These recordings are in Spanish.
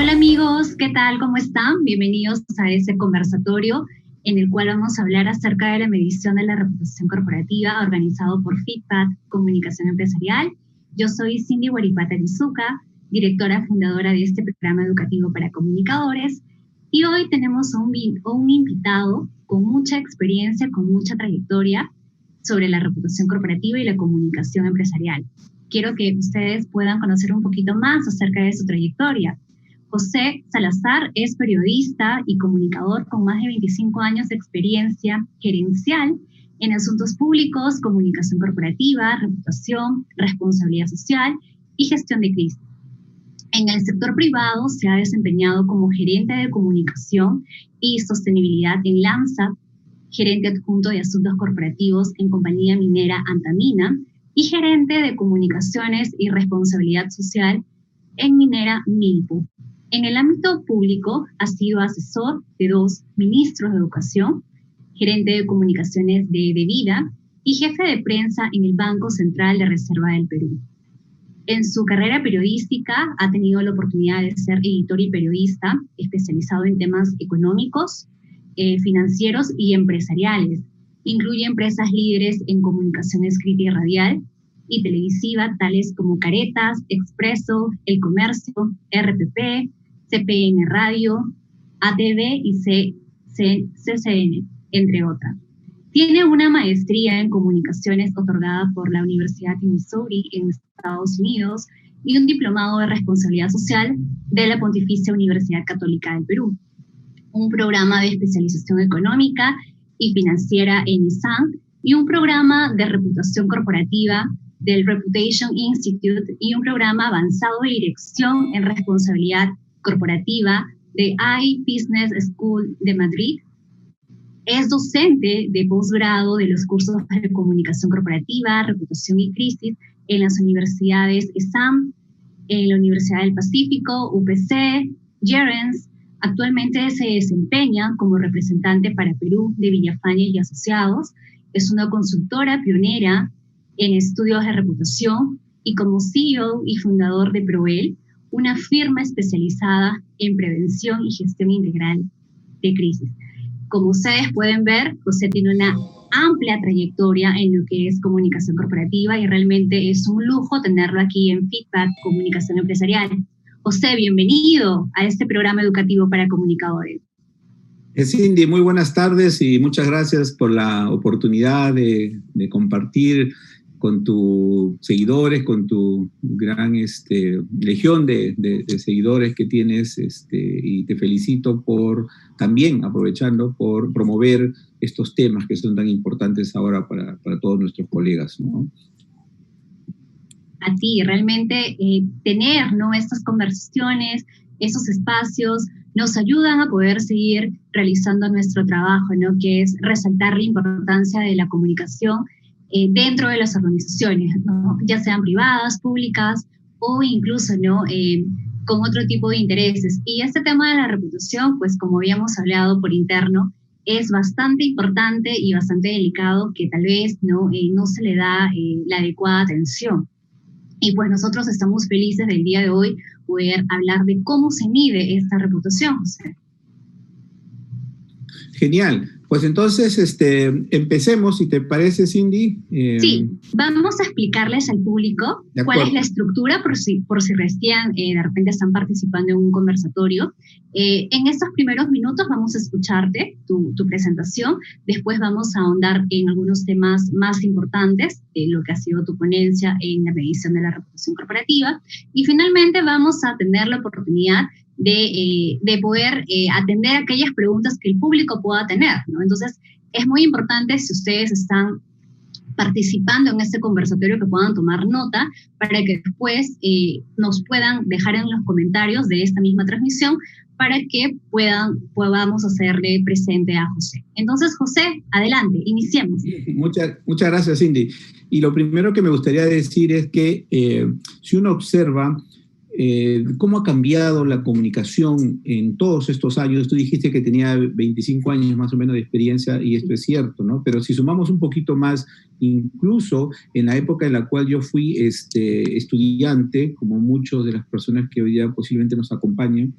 Hola amigos, ¿qué tal? ¿Cómo están? Bienvenidos a este conversatorio en el cual vamos a hablar acerca de la medición de la reputación corporativa organizado por Feedback Comunicación Empresarial. Yo soy Cindy Guaripata Lizuca, directora fundadora de este programa educativo para comunicadores, y hoy tenemos a un invitado con mucha experiencia, con mucha trayectoria sobre la reputación corporativa y la comunicación empresarial. Quiero que ustedes puedan conocer un poquito más acerca de su trayectoria. José Salazar es periodista y comunicador con más de 25 años de experiencia gerencial en asuntos públicos, comunicación corporativa, reputación, responsabilidad social y gestión de crisis. En el sector privado se ha desempeñado como gerente de comunicación y sostenibilidad en LAMSA, gerente adjunto de asuntos corporativos en compañía minera Antamina y gerente de comunicaciones y responsabilidad social en minera Milpu. En el ámbito público ha sido asesor de 2 ministros de educación, gerente de comunicaciones de Vida y jefe de prensa en el Banco Central de Reserva del Perú. En su carrera periodística ha tenido la oportunidad de ser editor y periodista especializado en temas económicos, financieros y empresariales. Incluye empresas líderes en comunicación escrita y radial y televisiva, tales como Caretas, Expreso, El Comercio, RPP, CPN Radio, ATV y CCN, entre otras. Tiene una maestría en comunicaciones otorgada por la Universidad de Missouri en Estados Unidos y un diplomado de responsabilidad social de la Pontificia Universidad Católica del Perú. Un programa de especialización económica y financiera en ISAN y un programa de reputación corporativa del Reputation Institute y un programa avanzado de dirección en responsabilidad corporativa de iBusiness School de Madrid. Es docente de posgrado de los cursos de comunicación corporativa, reputación y crisis en las universidades ESAM, en la Universidad del Pacífico, UPC, Jerens. Actualmente se desempeña como representante para Perú de Villafañe y Asociados. Es una consultora pionera en estudios de reputación y como CEO y fundador de Proel, una firma especializada en prevención y gestión integral de crisis. Como ustedes pueden ver, José tiene una amplia trayectoria en lo que es comunicación corporativa y realmente es un lujo tenerlo aquí en Feedback Comunicación Empresarial. José, bienvenido a este programa educativo para comunicadores. Cindy, muy buenas tardes y muchas gracias por la oportunidad de compartir con tus seguidores, con tu gran legión de seguidores que tienes, y te felicito por también, aprovechando, por promover estos temas que son tan importantes ahora para todos nuestros colegas, ¿no? A ti, realmente tener, ¿no?, estas conversaciones, esos espacios, nos ayudan a poder seguir realizando nuestro trabajo, ¿no?, que es resaltar la importancia de la comunicación dentro de las organizaciones, ¿no?, ya sean privadas, públicas o incluso, ¿no?, con otro tipo de intereses. Y este tema de la reputación, pues como habíamos hablado por interno, es bastante importante y bastante delicado que tal vez no se le da la adecuada atención. Y pues nosotros estamos felices del día de hoy poder hablar de cómo se mide esta reputación, José. Genial. Pues entonces empecemos, si te parece, Cindy. Sí, vamos a explicarles al público cuál es la estructura por si recién de repente están participando en un conversatorio. En estos primeros minutos vamos a escucharte tu presentación, después vamos a ahondar en algunos temas más importantes, lo que ha sido tu ponencia en la medición de la reputación corporativa, y finalmente vamos a tener la oportunidad de poder atender aquellas preguntas que el público pueda tener, ¿no? Entonces, es muy importante, si ustedes están participando en este conversatorio, que puedan tomar nota para que después nos puedan dejar en los comentarios de esta misma transmisión para que podamos hacerle presente a José. Entonces, José, adelante, iniciemos. Muchas gracias, Cindy. Y lo primero que me gustaría decir es que si uno observa ¿Cómo ha cambiado la comunicación en todos estos años? Tú dijiste que tenía 25 años más o menos de experiencia y esto es cierto, ¿no? Pero si sumamos un poquito más, incluso en la época en la cual yo fui estudiante, como muchas de las personas que hoy día posiblemente nos acompañan,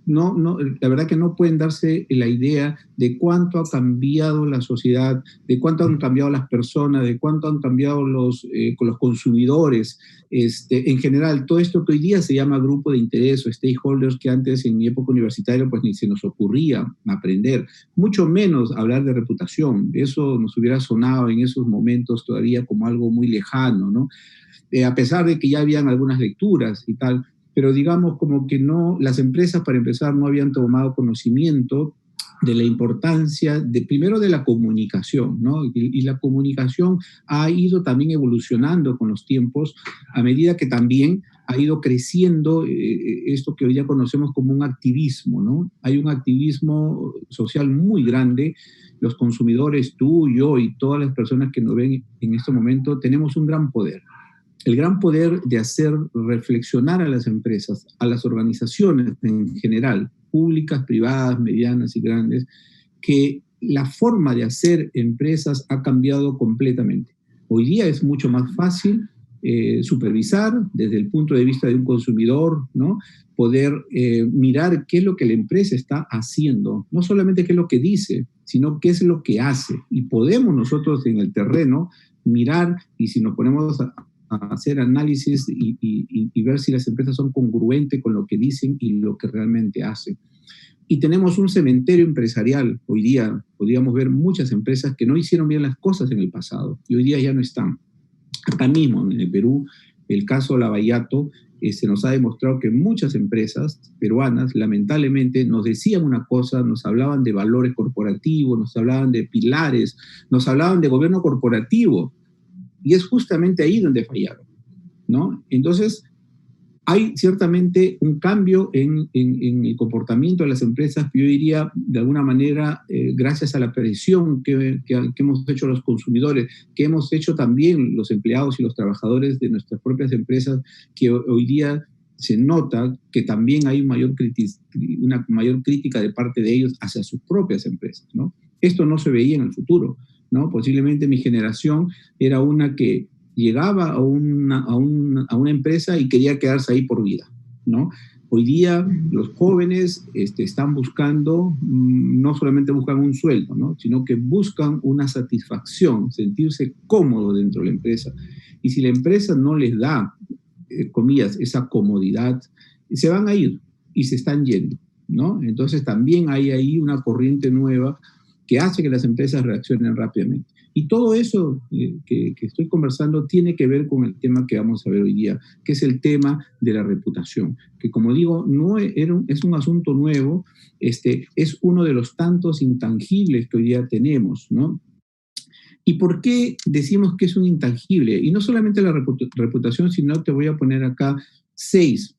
la verdad que no pueden darse la idea de cuánto ha cambiado la sociedad, de cuánto han cambiado las personas, de cuánto han cambiado los consumidores, en general, todo esto que hoy día se llama grupo de interés o stakeholders, que antes en mi época universitaria pues ni se nos ocurría aprender, mucho menos hablar de reputación. Eso nos hubiera sonado en esos momentos todavía como algo muy lejano, ¿no? A pesar de que ya habían algunas lecturas y tal, pero digamos como que no, las empresas para empezar no habían tomado conocimiento de la importancia, primero de la comunicación, ¿no? Y la comunicación ha ido también evolucionando con los tiempos a medida que también ha ido creciendo esto que hoy ya conocemos como un activismo, ¿no? Hay un activismo social muy grande. Los consumidores, tú, yo y todas las personas que nos ven en este momento, tenemos un gran poder. El gran poder de hacer reflexionar a las empresas, a las organizaciones en general, públicas, privadas, medianas y grandes, que la forma de hacer empresas ha cambiado completamente. Hoy día es mucho más fácil supervisar desde el punto de vista de un consumidor, ¿no? Poder mirar qué es lo que la empresa está haciendo, no solamente qué es lo que dice, sino qué es lo que hace. Y podemos nosotros en el terreno mirar, y si nos ponemos a hacer análisis y ver si las empresas son congruentes con lo que dicen y lo que realmente hacen. Y tenemos un cementerio empresarial. Hoy día podríamos ver muchas empresas que no hicieron bien las cosas en el pasado y hoy día ya no están. Acá mismo, en el Perú, el caso Lavallato, se nos ha demostrado que muchas empresas peruanas, lamentablemente, nos decían una cosa, nos hablaban de valores corporativos, nos hablaban de pilares, nos hablaban de gobierno corporativo, y es justamente ahí donde fallaron, ¿no? Entonces, hay ciertamente un cambio en el comportamiento de las empresas, yo diría, de alguna manera, gracias a la presión que hemos hecho los consumidores, que hemos hecho también los empleados y los trabajadores de nuestras propias empresas, que hoy día se nota que también hay una mayor crítica de parte de ellos hacia sus propias empresas, ¿no? Esto no se veía en el futuro, ¿no? Posiblemente mi generación era una que llegaba a una empresa y quería quedarse ahí por vida, ¿no? Hoy día los jóvenes están buscando, no solamente buscan un sueldo, ¿no? Sino que buscan una satisfacción, sentirse cómodo dentro de la empresa. Y si la empresa no les da, comillas, esa comodidad, se van a ir y se están yendo, ¿no? Entonces también hay ahí una corriente nueva que hace que las empresas reaccionen rápidamente. Y todo eso que estoy conversando tiene que ver con el tema que vamos a ver hoy día, que es el tema de la reputación, que como digo, es un asunto nuevo, es uno de los tantos intangibles que hoy día tenemos, ¿no? ¿Y por qué decimos que es un intangible? Y no solamente la reputación, sino te voy a poner acá 6,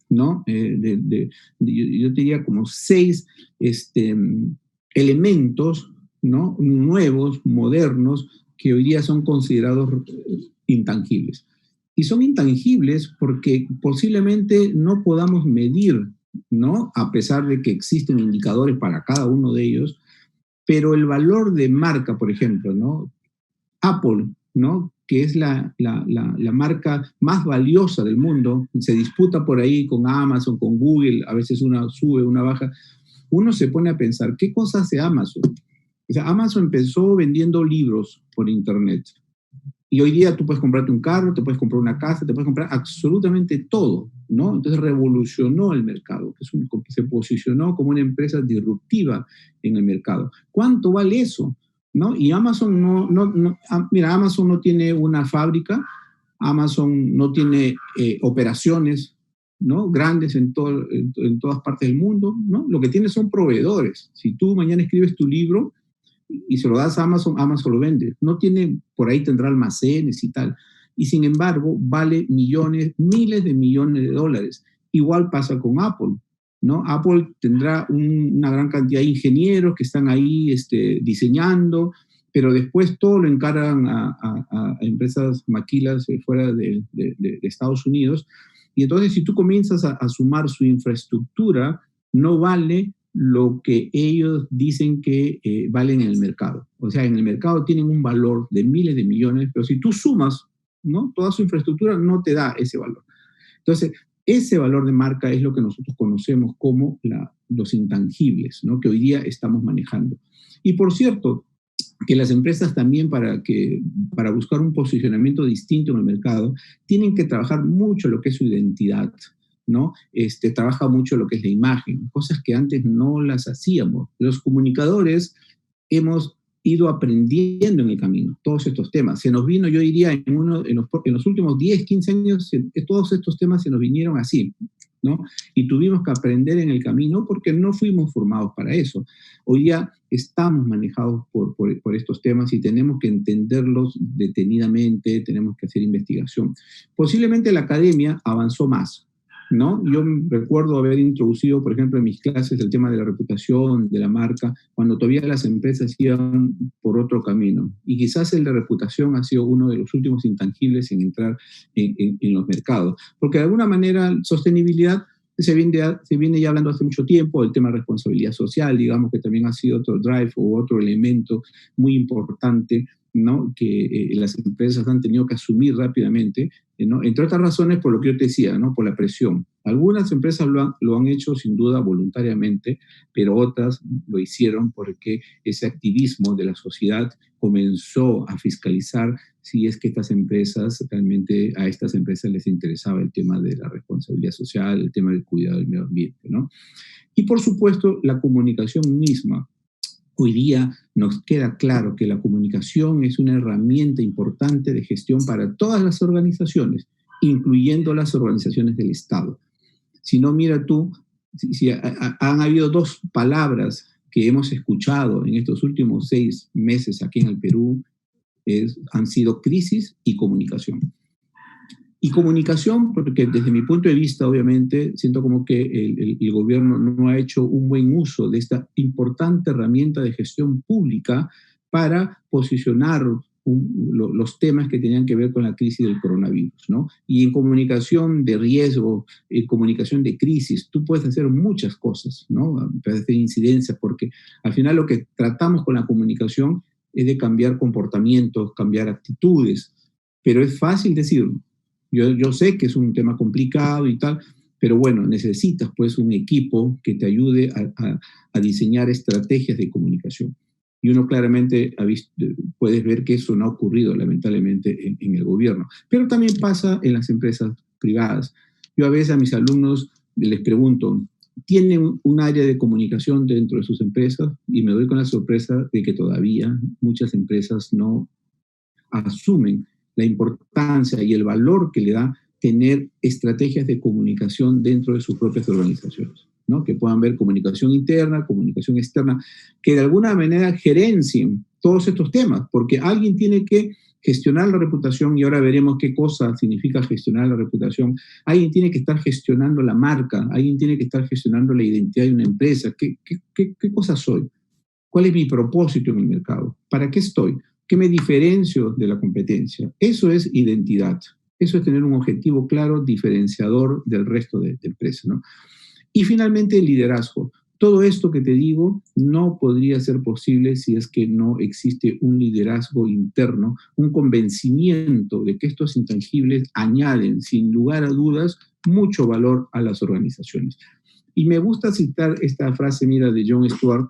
¿no? Yo diría como 6 elementos, ¿no? Nuevos, modernos, que hoy día son considerados intangibles. Y son intangibles porque posiblemente no podamos medir, ¿no? A pesar de que existen indicadores para cada uno de ellos, pero el valor de marca, por ejemplo, ¿no? Apple, ¿no? Que es la marca más valiosa del mundo, se disputa por ahí con Amazon, con Google, a veces una sube, una baja. Uno se pone a pensar, ¿qué cosa hace Amazon? O sea, Amazon empezó vendiendo libros por internet. Y hoy día tú puedes comprarte un carro, te puedes comprar una casa, te puedes comprar absolutamente todo, ¿no? Entonces revolucionó el mercado, se posicionó como una empresa disruptiva en el mercado. ¿Cuánto vale eso? ¿No? Y Amazon mira, Amazon no tiene una fábrica, Amazon no tiene operaciones, ¿no? Grandes en todas partes del mundo, ¿no? Lo que tiene son proveedores. Si tú mañana escribes tu libro y se lo das a Amazon, Amazon lo vende. No tiene, por ahí tendrá almacenes y tal. Y sin embargo, vale millones, miles de millones de dólares. Igual pasa con Apple, ¿no? Apple tendrá una gran cantidad de ingenieros que están ahí diseñando, pero después todo lo encargan a empresas maquilas fuera de Estados Unidos. Y entonces si tú comienzas a sumar su infraestructura, no vale lo que ellos dicen que valen en el mercado. O sea, en el mercado tienen un valor de miles de millones, pero si tú sumas, ¿no?, toda su infraestructura, no te da ese valor. Entonces, ese valor de marca es lo que nosotros conocemos como los intangibles, ¿no?, que hoy día estamos manejando. Y por cierto, que las empresas también para buscar un posicionamiento distinto en el mercado, tienen que trabajar mucho lo que es su identidad, ¿no? Trabaja mucho lo que es la imagen, cosas que antes no las hacíamos. Los comunicadores hemos ido aprendiendo en el camino todos estos temas. Se nos vino, yo diría, en los últimos 10, 15 años, todos estos temas se nos vinieron así, ¿no? Y tuvimos que aprender en el camino porque no fuimos formados para eso. Hoy día estamos manejados por estos temas y tenemos que entenderlos detenidamente, tenemos que hacer investigación. Posiblemente la academia avanzó más, ¿no? Yo recuerdo haber introducido, por ejemplo, en mis clases el tema de la reputación, de la marca, cuando todavía las empresas iban por otro camino. Y quizás el de reputación ha sido uno de los últimos intangibles en entrar en los mercados. Porque de alguna manera, sostenibilidad se viene ya hablando hace mucho tiempo, el tema de responsabilidad social, digamos que también ha sido otro drive o otro elemento muy importante, ¿no?, que las empresas han tenido que asumir rápidamente, ¿no?, entre otras razones por lo que yo te decía, ¿no?, por la presión. Algunas empresas lo han hecho sin duda voluntariamente, pero otras lo hicieron porque ese activismo de la sociedad comenzó a fiscalizar si es que realmente a estas empresas les interesaba el tema de la responsabilidad social, el tema del cuidado del medio ambiente, ¿no? Y por supuesto, la comunicación misma. Hoy día nos queda claro que la comunicación es una herramienta importante de gestión para todas las organizaciones, incluyendo las organizaciones del Estado. Si no, mira tú, han habido dos palabras que hemos escuchado en estos últimos 6 meses aquí en el Perú, han sido crisis y comunicación. Y comunicación, porque desde mi punto de vista, obviamente, siento como que el gobierno no ha hecho un buen uso de esta importante herramienta de gestión pública para posicionar los temas que tenían que ver con la crisis del coronavirus, ¿no? Y en comunicación de riesgo, en comunicación de crisis, tú puedes hacer muchas cosas, ¿no? Puedes hacer incidencias, porque al final lo que tratamos con la comunicación es de cambiar comportamientos, cambiar actitudes, pero es fácil decirlo. Yo sé que es un tema complicado y tal, pero bueno, necesitas pues un equipo que te ayude a diseñar estrategias de comunicación. Y uno claramente puedes ver que eso no ha ocurrido lamentablemente en el gobierno. Pero también pasa en las empresas privadas. Yo a veces a mis alumnos les pregunto, ¿tienen un área de comunicación dentro de sus empresas? Y me doy con la sorpresa de que todavía muchas empresas no asumen la importancia y el valor que le da tener estrategias de comunicación dentro de sus propias organizaciones, ¿no? Que puedan ver comunicación interna, comunicación externa, que de alguna manera gerencien todos estos temas, porque alguien tiene que gestionar la reputación, y ahora veremos qué cosa significa gestionar la reputación. Alguien tiene que estar gestionando la marca, alguien tiene que estar gestionando la identidad de una empresa. ¿Qué cosa soy? ¿Cuál es mi propósito en el mercado? ¿Para qué estoy? ¿Qué me diferencio de la competencia? Eso es identidad. Eso es tener un objetivo claro, diferenciador del resto de empresas, ¿no? Y finalmente, el liderazgo. Todo esto que te digo no podría ser posible si es que no existe un liderazgo interno, un convencimiento de que estos intangibles añaden, sin lugar a dudas, mucho valor a las organizaciones. Y me gusta citar esta frase, mira, de Jon Stewart,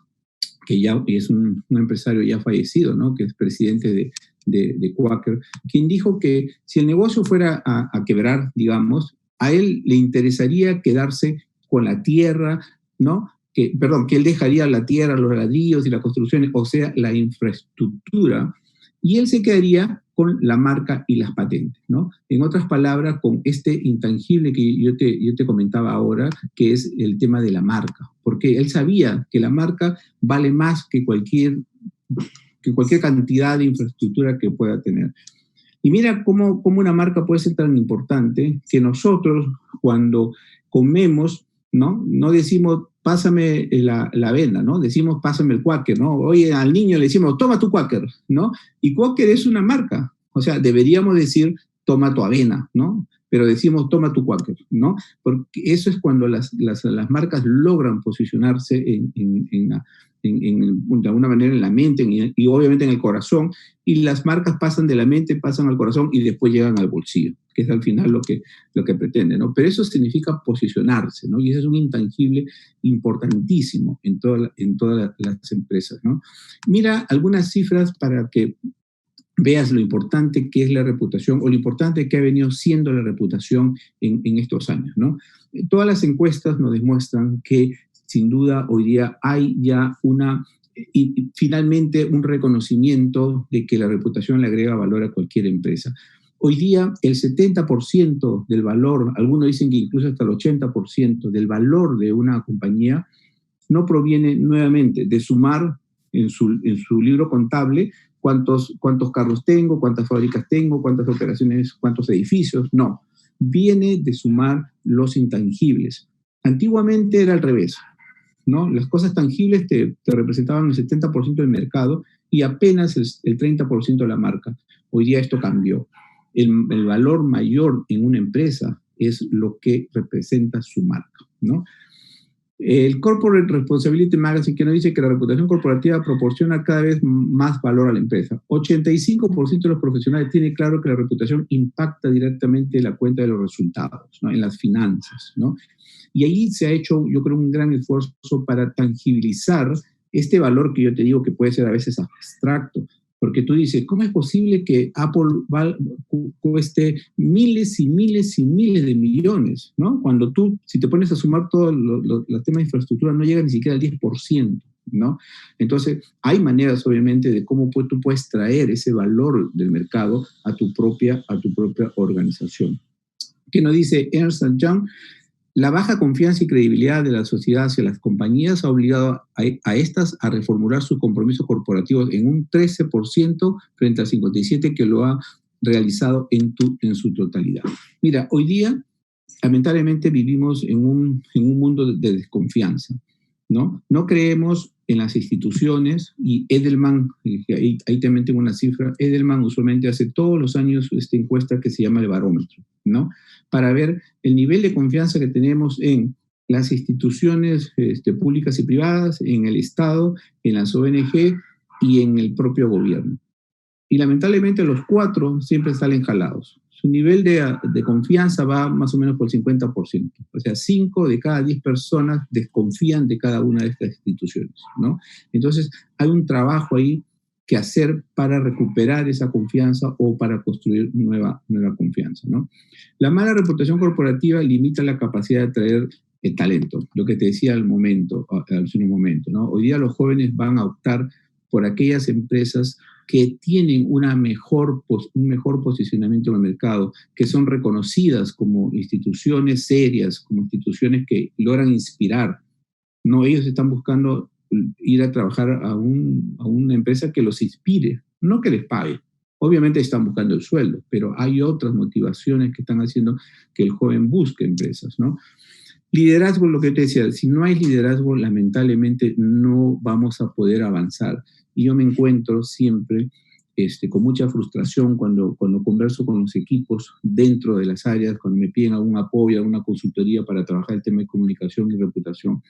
que ya es un empresario ya fallecido, ¿no?, que es presidente de Quaker, quien dijo que si el negocio fuera a quebrar, digamos, a él le interesaría quedarse con la tierra, ¿no? Que él dejaría la tierra, los ladrillos y las construcciones, o sea, la infraestructura, y él se quedaría con la marca y las patentes, ¿no? En otras palabras, con este intangible que yo te comentaba ahora, que es el tema de la marca, porque él sabía que la marca vale más que cualquier cantidad de infraestructura que pueda tener. Y mira cómo una marca puede ser tan importante que nosotros, cuando comemos, no decimos, pásame la avena, ¿no? Decimos, pásame el Quaker, ¿no? Oye, al niño le decimos, toma tu Quaker, ¿no? Y Quaker es una marca. O sea, deberíamos decir, toma tu avena, ¿no? pero decimos toma tu Quaker, ¿no? Porque eso es cuando las marcas logran posicionarse de alguna manera en la mente y obviamente en el corazón, y las marcas pasan de la mente, pasan al corazón y después llegan al bolsillo, que es al final lo que pretende, ¿no? Pero eso significa posicionarse, ¿no? Y eso es un intangible importantísimo en todas las empresas, ¿no? Mira algunas cifras para que veas lo importante que es la reputación o lo importante que ha venido siendo la reputación en estos años, ¿no? Todas las encuestas nos demuestran que sin duda hoy día hay ya finalmente un reconocimiento de que la reputación le agrega valor a cualquier empresa. Hoy día el 70% del valor, algunos dicen que incluso hasta el 80% del valor de una compañía no proviene nuevamente de sumar en su libro contable cuántos carros tengo, cuántas fábricas tengo, cuántas operaciones, cuántos edificios. No, viene de sumar los intangibles. Antiguamente era al revés, ¿no? Las cosas tangibles te representaban el 70% del mercado y apenas el 30% de la marca. Hoy día esto cambió. El valor mayor en una empresa es lo que representa su marca, ¿no? El Corporate Responsibility Magazine, que nos dice que la reputación corporativa proporciona cada vez más valor a la empresa. 85% de los profesionales tienen claro que la reputación impacta directamente en la cuenta de los resultados, ¿no? En las finanzas, ¿no? Y ahí se ha hecho, yo creo, un gran esfuerzo para tangibilizar este valor que yo te digo que puede ser a veces abstracto, porque tú dices, ¿cómo es posible que Apple cueste miles y miles y miles de millones, ¿no? Cuando tú, si te pones a sumar todos los temas de infraestructura, no llega ni siquiera al 10%, ¿no? Entonces, hay maneras, obviamente, de cómo tú puedes traer ese valor del mercado a tu propia organización. ¿Qué nos dice Ernst & Young? La baja confianza y credibilidad de la sociedad hacia las compañías ha obligado a estas a reformular sus compromisos corporativos en un 13% frente al 57% que lo ha realizado en su totalidad. Mira, hoy día, lamentablemente, vivimos en un mundo de desconfianza, ¿no? No creemos en las instituciones y Edelman, ahí también tengo una cifra, Edelman usualmente hace todos los años esta encuesta que se llama el barómetro, ¿no? Para ver el nivel de confianza que tenemos en las instituciones públicas y privadas, en el Estado, en las ONG y en el propio gobierno. Y lamentablemente los cuatro siempre salen jalados. Su nivel de confianza va más o menos por el 50%. O sea, 5 de cada 10 personas desconfían de cada una de estas instituciones, ¿no? Entonces, hay un trabajo ahí que hacer para recuperar esa confianza o para construir nueva confianza, ¿no? La mala reputación corporativa limita la capacidad de atraer el talento, lo que te decía hace un momento, ¿no? Hoy día los jóvenes van a optar por aquellas empresas que tienen un mejor posicionamiento en el mercado, que son reconocidas como instituciones serias, como instituciones que logran inspirar. No, ellos están buscando ir a trabajar a una empresa que los inspire, no que les pague. Obviamente están buscando el sueldo, pero hay otras motivaciones que están haciendo que el joven busque empresas, ¿no? Liderazgo, lo que te decía, si no hay liderazgo, lamentablemente no vamos a poder avanzar. Y yo me encuentro siempre con mucha frustración cuando converso con los equipos dentro de las áreas, cuando me piden algún apoyo, alguna consultoría para trabajar el tema de comunicación y reputación.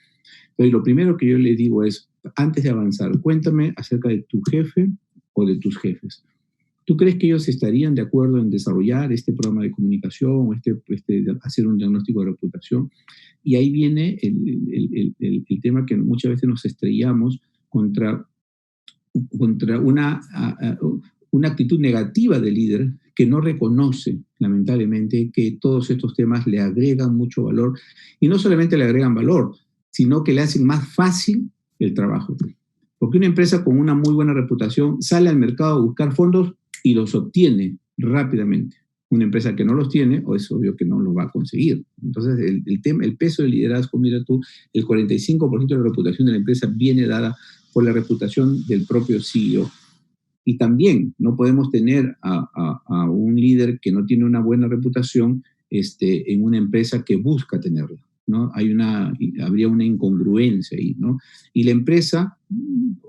Entonces, lo primero que yo les digo es, antes de avanzar, cuéntame acerca de tu jefe o de tus jefes. ¿Tú crees que ellos estarían de acuerdo en desarrollar este programa de comunicación o hacer un diagnóstico de reputación? Y ahí viene el tema que muchas veces nos estrellamos contra una actitud negativa del líder que no reconoce, lamentablemente, que todos estos temas le agregan mucho valor. Y no solamente le agregan valor, sino que le hacen más fácil el trabajo. Porque una empresa con una muy buena reputación sale al mercado a buscar fondos y los obtiene rápidamente. Una empresa que no los tiene, o es obvio que no los va a conseguir. Entonces, el peso del liderazgo, mira tú, el 45% de la reputación de la empresa viene dada por la reputación del propio CEO. Y también no podemos tener a un líder que no tiene una buena reputación en una empresa que busca tenerla, ¿no? Habría una incongruencia ahí, ¿no? Y la empresa,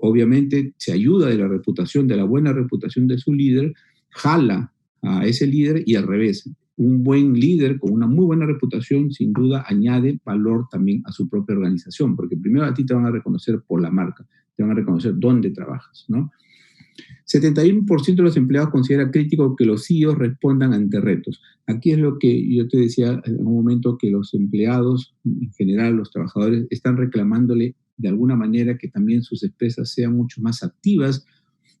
obviamente, se ayuda de la buena reputación de su líder, jala a ese líder y al revés. un buen líder con una muy buena reputación, sin duda, añade valor también a su propia organización, porque primero a ti te van a reconocer por la marca, te van a reconocer dónde trabajas, ¿no? 71% de los empleados considera crítico que los CEOs respondan ante retos. Aquí es lo que yo te decía en un momento, que los empleados, en general los trabajadores, están reclamándole de alguna manera que también sus empresas sean mucho más activas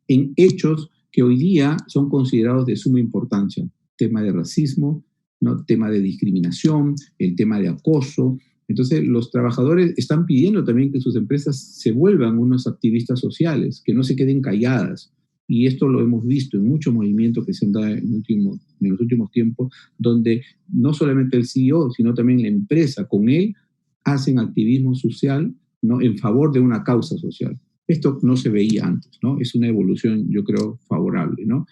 en hechos que hoy día son considerados de suma importancia. Tema de racismo, ¿no? Tema de discriminación, el tema de acoso. Entonces, los trabajadores están pidiendo también que sus empresas se vuelvan unos activistas sociales, que no se queden calladas. Y esto lo hemos visto en muchos movimientos que se han dado en los últimos tiempos, donde no solamente el CEO, sino también la empresa con él hacen activismo social, ¿no? En favor de una causa social. Esto no se veía antes, ¿no? Es una evolución, yo creo, favorable, ¿no?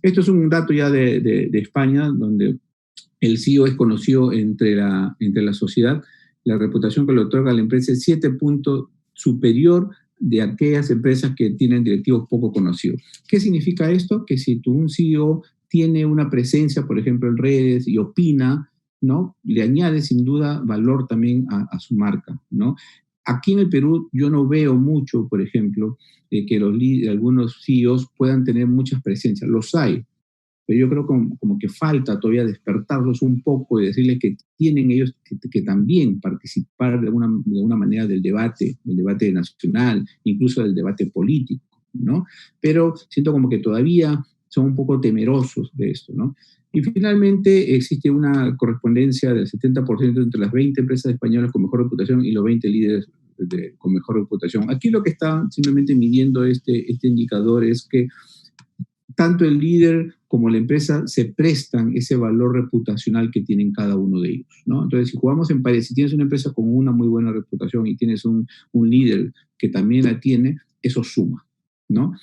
Esto es un dato ya de España, donde el CEO es conocido entre la sociedad. La reputación que le otorga a la empresa es 7 puntos superior de aquellas empresas que tienen directivos poco conocidos. ¿Qué significa esto? Que si un CEO tiene una presencia, por ejemplo, en redes y opina, ¿no? Le añade sin duda valor también a su marca, ¿no? Aquí en el Perú yo no veo mucho, por ejemplo, que algunos CEOs puedan tener muchas presencias. Los hay, pero yo creo como que falta todavía despertarlos un poco y decirles que tienen ellos que también participar de alguna manera del debate nacional, incluso del debate político, ¿no? Pero siento como que todavía son un poco temerosos de esto, ¿no? Y finalmente existe una correspondencia del 70% entre las 20 empresas españolas con mejor reputación y los 20 líderes con mejor reputación. Aquí lo que está simplemente midiendo este indicador es que tanto el líder como la empresa se prestan ese valor reputacional que tienen cada uno de ellos, ¿no? Entonces, si jugamos en pares, si tienes una empresa con una muy buena reputación y tienes un líder que también la tiene, eso suma, ¿no?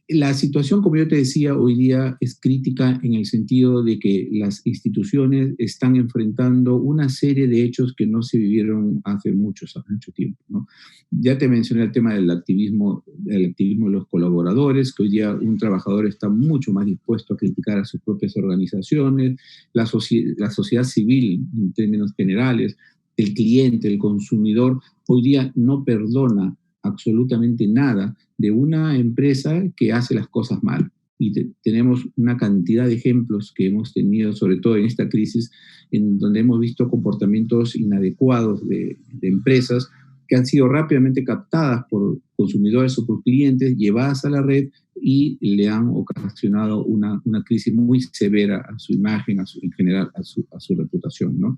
La situación, como yo te decía, hoy día es crítica en el sentido de que las instituciones están enfrentando una serie de hechos que no se vivieron hace mucho tiempo, ¿no? Ya te mencioné el tema del activismo de los colaboradores, que hoy día un trabajador está mucho más dispuesto a criticar a sus propias organizaciones, la sociedad civil en términos generales, el cliente, el consumidor, hoy día no perdona absolutamente nada de una empresa que hace las cosas mal. Y tenemos una cantidad de ejemplos que hemos tenido, sobre todo en esta crisis, en donde hemos visto comportamientos inadecuados de empresas que han sido rápidamente captadas por consumidores o por clientes, llevadas a la red y le han ocasionado una crisis muy severa a su imagen, en general a su reputación, ¿no?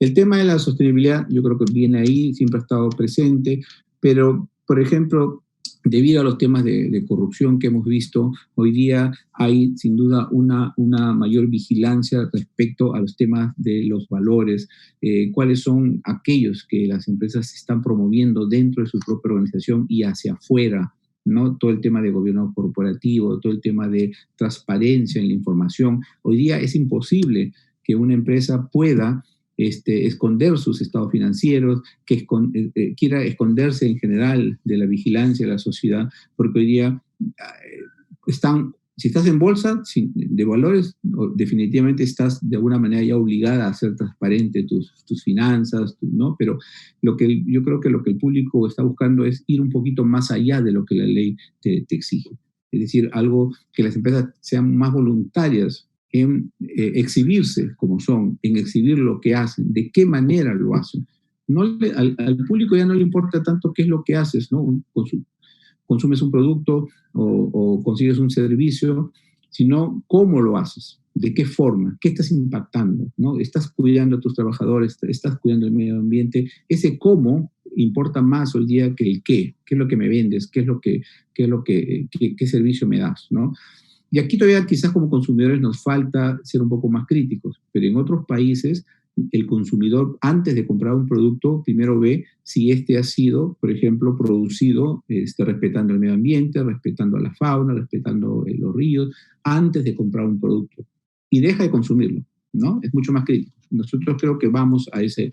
El tema de la sostenibilidad yo creo que viene ahí, siempre ha estado presente, pero, por ejemplo, debido a los temas de corrupción que hemos visto, hoy día hay sin duda una mayor vigilancia respecto a los temas de los valores, cuáles son aquellos que las empresas están promoviendo dentro de su propia organización y hacia afuera, ¿no? Todo el tema de gobierno corporativo, todo el tema de transparencia en la información. Hoy día es imposible que una empresa pueda esconder sus estados financieros, que quiera esconderse en general de la vigilancia de la sociedad, porque hoy día si estás en bolsa de valores, definitivamente estás de alguna manera ya obligada a ser transparente tus finanzas, ¿no? Pero yo creo que lo que el público está buscando es ir un poquito más allá de lo que la ley te exige. Es decir, algo que las empresas sean más voluntarias en exhibirse como son, en exhibir lo que hacen, de qué manera lo hacen. Al público ya no le importa tanto qué es lo que haces, ¿no? Consumes un producto o consigues un servicio, sino cómo lo haces, de qué forma, qué estás impactando, ¿no? Estás cuidando a tus trabajadores, estás cuidando el medio ambiente. Ese cómo importa más hoy día que el qué es lo que me vendes, qué servicio me das, ¿no? Y aquí todavía quizás como consumidores nos falta ser un poco más críticos, pero en otros países el consumidor antes de comprar un producto primero ve si ha sido, por ejemplo, producido respetando el medio ambiente, respetando a la fauna, respetando los ríos, antes de comprar un producto y deja de consumirlo, ¿no? Es mucho más crítico. Nosotros creo que vamos a ese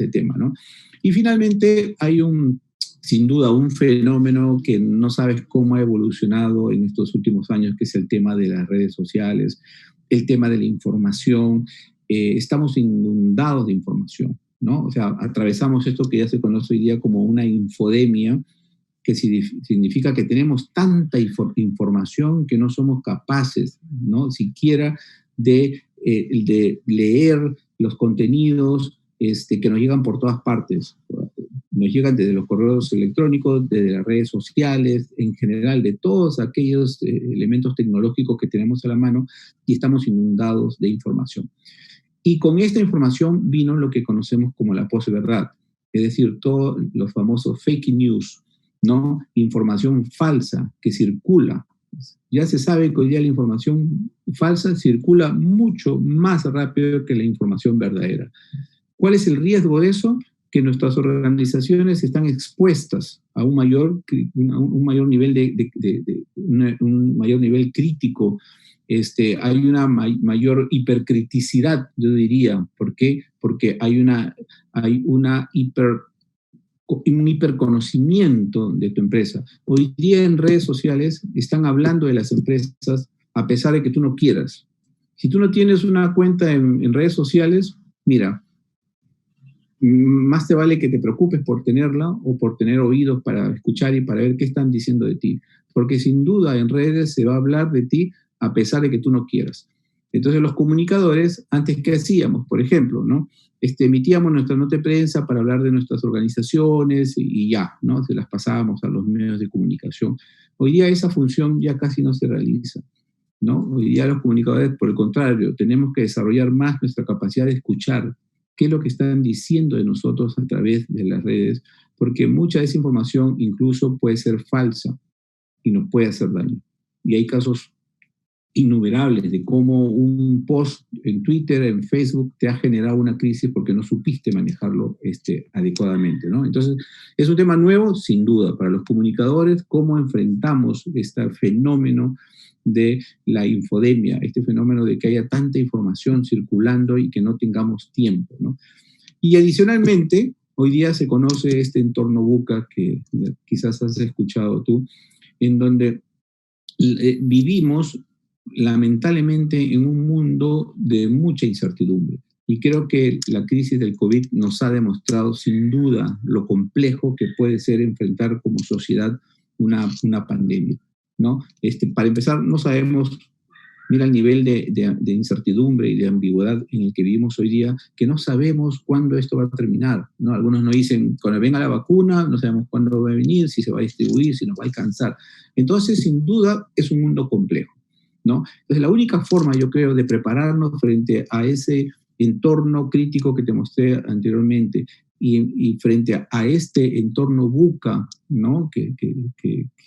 tema, ¿no? Y finalmente hay sin duda un fenómeno que no sabes cómo ha evolucionado en estos últimos años, que es el tema de las redes sociales. el tema de la información. Estamos inundados de información, ¿no? O sea, atravesamos esto que ya se conoce hoy día como una infodemia, que significa que tenemos tanta información que no somos capaces, ¿no? Siquiera de leer los contenidos que nos llegan por todas partes. Nos llegan desde los correos electrónicos, desde las redes sociales, en general, de todos aquellos elementos tecnológicos que tenemos a la mano, y estamos inundados de información. Y con esta información vino lo que conocemos como la posverdad, es decir, todos los famosos fake news, ¿no? Información falsa que circula. Ya se sabe que hoy día la información falsa circula mucho más rápido que la información verdadera. ¿Cuál es el riesgo de eso? Que nuestras organizaciones están expuestas a un mayor nivel un mayor nivel crítico. Hay una mayor hipercriticidad, yo diría. ¿Por qué? Porque hay un hiperconocimiento de tu empresa. Hoy día en redes sociales están hablando de las empresas a pesar de que tú no quieras. Si tú no tienes una cuenta en redes sociales, mira, más te vale que te preocupes por tenerla o por tener oídos para escuchar y para ver qué están diciendo de ti. Porque sin duda en redes se va a hablar de ti a pesar de que tú no quieras. Entonces los comunicadores, antes, ¿qué hacíamos? Por ejemplo, ¿no? Emitíamos nuestra nota de prensa para hablar de nuestras organizaciones y ya, ¿no? Se las pasábamos a los medios de comunicación. Hoy día esa función ya casi no se realiza, ¿no? Hoy día los comunicadores, por el contrario, tenemos que desarrollar más nuestra capacidad de escuchar qué es lo que están diciendo de nosotros a través de las redes, porque mucha de esa información incluso puede ser falsa y nos puede hacer daño. Y hay casos innumerables de cómo un post en Twitter, en Facebook, te ha generado una crisis porque no supiste manejarlo adecuadamente, ¿no? Entonces, es un tema nuevo, sin duda, para los comunicadores, cómo enfrentamos este fenómeno de la infodemia, este fenómeno de que haya tanta información circulando y que no tengamos tiempo, ¿no? Y adicionalmente, hoy día se conoce este entorno VUCA que quizás has escuchado tú, en donde vivimos lamentablemente en un mundo de mucha incertidumbre. Y creo que la crisis del COVID nos ha demostrado sin duda lo complejo que puede ser enfrentar como sociedad una pandemia, ¿no? Para empezar, no sabemos, mira el nivel de incertidumbre y de ambigüedad en el que vivimos hoy día, que no sabemos cuándo esto va a terminar, ¿no? Algunos nos dicen, cuando venga la vacuna, no sabemos cuándo va a venir, si se va a distribuir, si nos va a alcanzar. Entonces, sin duda, es un mundo complejo, ¿no? Entonces, la única forma, yo creo, de prepararnos frente a ese entorno crítico que te mostré anteriormente y frente a este entorno VUCA, ¿no? que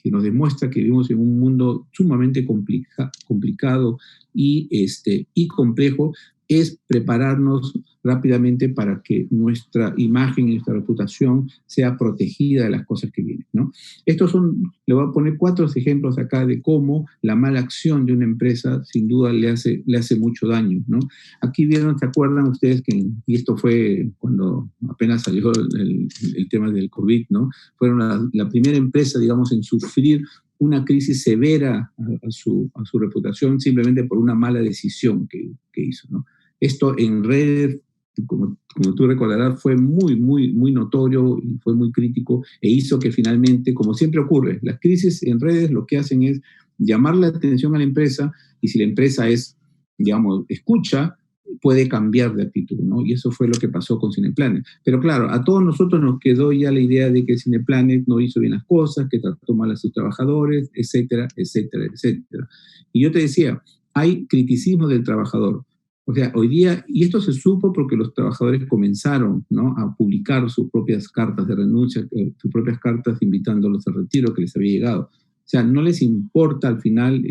nos demuestra que vivimos en un mundo sumamente complicado y complejo, es prepararnos rápidamente para que nuestra imagen y nuestra reputación sea protegida de las cosas que vienen, ¿no? Le voy a poner 4 ejemplos acá de cómo la mala acción de una empresa sin duda le hace mucho daño, ¿no? Aquí vieron, ¿se acuerdan ustedes y esto fue cuando apenas salió el tema del COVID, ¿no? Fueron la primera empresa, digamos, en sufrir una crisis severa a su reputación simplemente por una mala decisión que hizo, ¿no? Esto en redes, como tú recordarás, fue muy, muy, muy notorio y fue muy crítico e hizo que finalmente, como siempre ocurre, las crisis en redes lo que hacen es llamar la atención a la empresa y si la empresa escucha, puede cambiar de actitud, ¿no? Y eso fue lo que pasó con Cineplanet. Pero claro, a todos nosotros nos quedó ya la idea de que Cineplanet no hizo bien las cosas, que trató mal a sus trabajadores, etcétera, etcétera, etcétera. Y yo te decía, hay criticismo del trabajador. O sea, hoy día, y esto se supo porque los trabajadores comenzaron, ¿no?, a publicar sus propias cartas de renuncia, sus propias cartas invitándolos al retiro que les había llegado. O sea, no les importa al final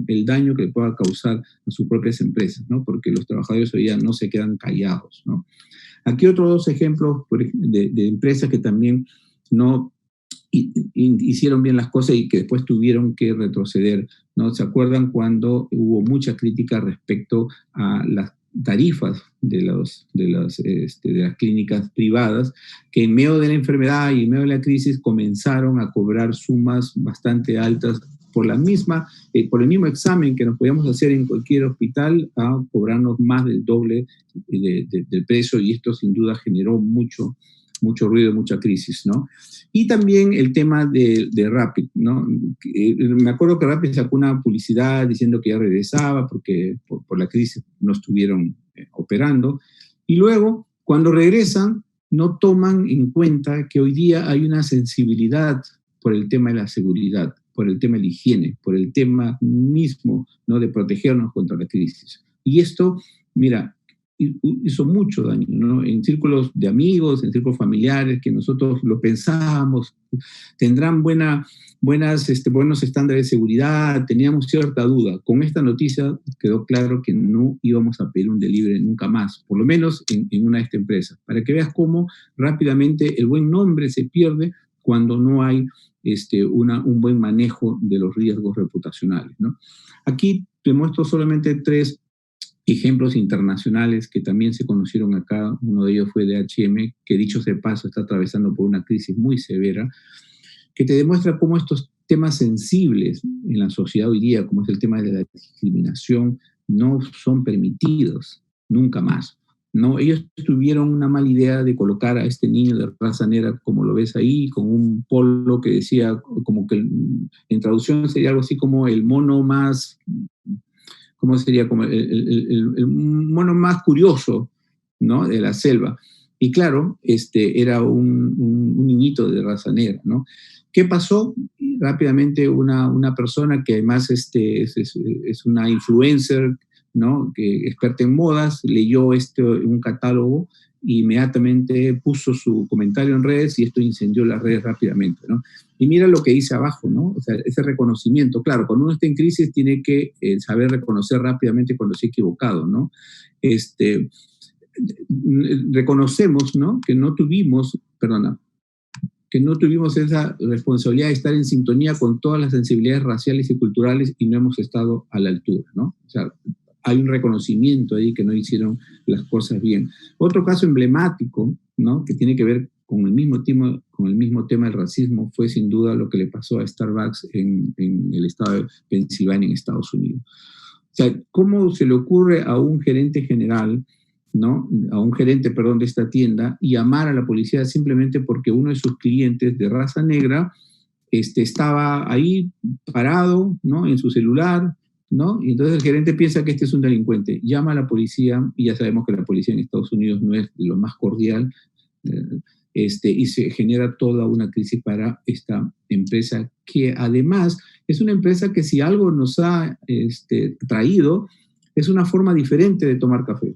el daño que pueda causar a sus propias empresas, ¿no? Porque los trabajadores hoy día no se quedan callados, ¿no? Aquí otros 2 ejemplos de empresas que también no hicieron bien las cosas y que después tuvieron que retroceder, ¿no? ¿Se acuerdan cuando hubo mucha crítica respecto a las tarifas de las clínicas privadas, que en medio de la enfermedad y en medio de la crisis comenzaron a cobrar sumas bastante altas por el mismo examen que nos podíamos hacer en cualquier hospital a cobrarnos más del doble del precio, y esto sin duda generó mucho ruido, mucha crisis, ¿no? Y también el tema de Rappi, ¿no? Me acuerdo que Rappi sacó una publicidad diciendo que ya regresaba porque por la crisis no estuvieron operando, y luego, cuando regresan, no toman en cuenta que hoy día hay una sensibilidad por el tema de la seguridad, por el tema de la higiene, por el tema mismo, ¿no?, de protegernos contra la crisis. Y esto, mira, hizo mucho daño, ¿no? En círculos de amigos, en círculos familiares, que nosotros lo pensábamos, tendrán buenos estándares de seguridad, teníamos cierta duda. Con esta noticia quedó claro que no íbamos a pedir un delivery nunca más, por lo menos en una de estas empresas, para que veas cómo rápidamente el buen nombre se pierde cuando no hay un buen manejo de los riesgos reputacionales, ¿no? Aquí te muestro solamente 3 ejemplos internacionales que también se conocieron acá. Uno de ellos fue de H&M, que dicho sea de paso está atravesando por una crisis muy severa, que te demuestra cómo estos temas sensibles en la sociedad hoy día, como es el tema de la discriminación, no son permitidos nunca más, ¿no? Ellos tuvieron una mala idea de colocar a este niño de raza negra, como lo ves ahí, con un polo que decía, como que en traducción sería algo así como el mono más... ¿Cómo sería? Como el mono más curioso, ¿no?, de la selva. Y claro, era un niñito de raza negra, ¿no? ¿Qué pasó? Rápidamente una persona que además es una influencer, ¿no?, que experta en modas, leyó un catálogo e inmediatamente puso su comentario en redes, y esto incendió las redes rápidamente, ¿no? Y mira lo que dice abajo, ¿no? O sea, ese reconocimiento. Claro, cuando uno está en crisis tiene que saber reconocer rápidamente cuando se ha equivocado, ¿no? Reconocemos, ¿no?, que no tuvimos esa responsabilidad de estar en sintonía con todas las sensibilidades raciales y culturales, y no hemos estado a la altura, ¿no? O sea, hay un reconocimiento ahí que no hicieron las cosas bien. Otro caso emblemático, ¿no?, que tiene que ver con el mismo tema del racismo, fue sin duda lo que le pasó a Starbucks en el estado de Pensilvania, en Estados Unidos. O sea, ¿cómo se le ocurre a un gerente general, ¿no?, a un gerente, perdón, de esta tienda, llamar a la policía simplemente porque uno de sus clientes de raza negra estaba ahí parado, ¿no?, en su celular, ¿no? Y entonces el gerente piensa que este es un delincuente, llama a la policía, y ya sabemos que la policía en Estados Unidos no es de lo más cordial, y se genera toda una crisis para esta empresa, que además es una empresa que, si algo nos ha traído, es una forma diferente de tomar café,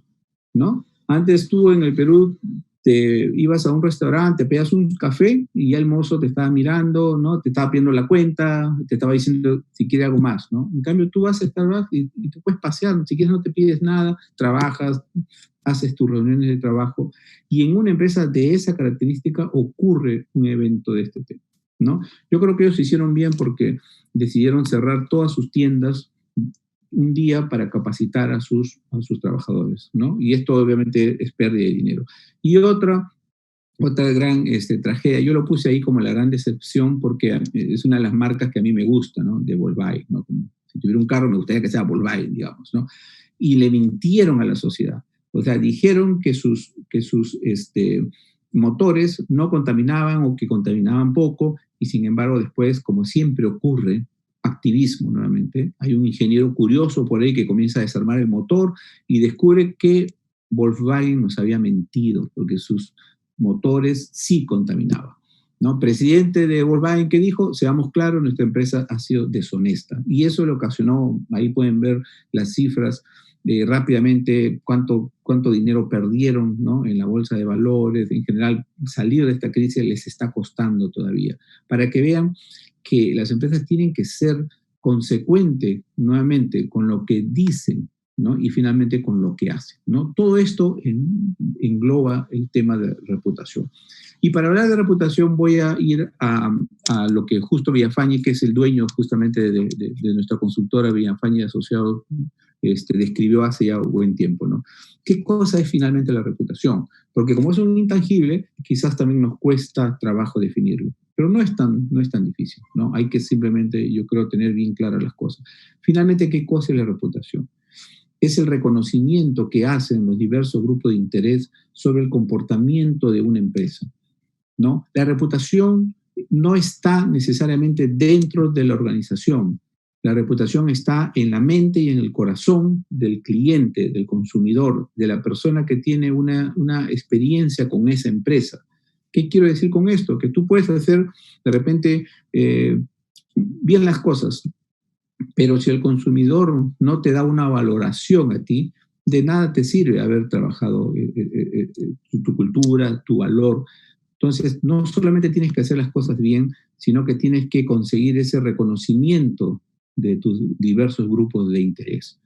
¿no? Antes tú en el Perú te ibas a un restaurante, te pedías un café y ya el mozo te estaba mirando, ¿no?, te estaba pidiendo la cuenta, te estaba diciendo si quiere algo más, ¿no? En cambio tú vas a Starbucks y tú puedes pasear, si quieres no te pides nada, trabajas, haces tus reuniones de trabajo, y en una empresa de esa característica ocurre un evento de este tema, ¿no? Yo creo que ellos hicieron bien porque decidieron cerrar todas sus tiendas un día para capacitar a sus trabajadores, ¿no? Y esto obviamente es pérdida de dinero. Y otra gran tragedia, yo lo puse ahí como la gran decepción porque es una de las marcas que a mí me gusta, ¿no?, de Volkswagen, ¿no? Como si tuviera un carro me gustaría que sea Volkswagen, digamos, ¿no? Y le mintieron a la sociedad. O sea, dijeron que sus motores no contaminaban o que contaminaban poco, y sin embargo después, como siempre ocurre, activismo nuevamente, hay un ingeniero curioso por ahí que comienza a desarmar el motor y descubre que Volkswagen nos había mentido porque sus motores sí contaminaban, ¿no? Presidente de Volkswagen que dijo, seamos claros, nuestra empresa ha sido deshonesta, y eso le ocasionó, ahí pueden ver las cifras, rápidamente cuánto dinero perdieron, ¿no?, en la bolsa de valores. En general, salir de esta crisis les está costando todavía, para que vean que las empresas tienen que ser consecuentes nuevamente con lo que dicen, ¿no?, y finalmente con lo que hacen, ¿no? Todo esto engloba el tema de reputación. Y para hablar de reputación voy a ir a lo que Justo Villafañe, que es el dueño justamente de nuestra consultora Villafañe Asociados, describió hace ya un buen tiempo, ¿no? ¿Qué cosa es finalmente la reputación? Porque como es un intangible, quizás también nos cuesta trabajo definirlo. pero no es tan difícil, ¿no? Hay que simplemente, yo creo, tener bien claras las cosas. Finalmente, ¿qué cosa es la reputación? Es el reconocimiento que hacen los diversos grupos de interés sobre el comportamiento de una empresa, ¿no? La reputación no está necesariamente dentro de la organización. La reputación está en la mente y en el corazón del cliente, del consumidor, de la persona que tiene una experiencia con esa empresa. ¿Qué quiero decir con esto? Que tú puedes hacer de repente bien las cosas, pero si el consumidor no te da una valoración a ti, de nada te sirve haber trabajado tu cultura, tu valor. Entonces, no solamente tienes que hacer las cosas bien, sino que tienes que conseguir ese reconocimiento de tus diversos grupos de interés.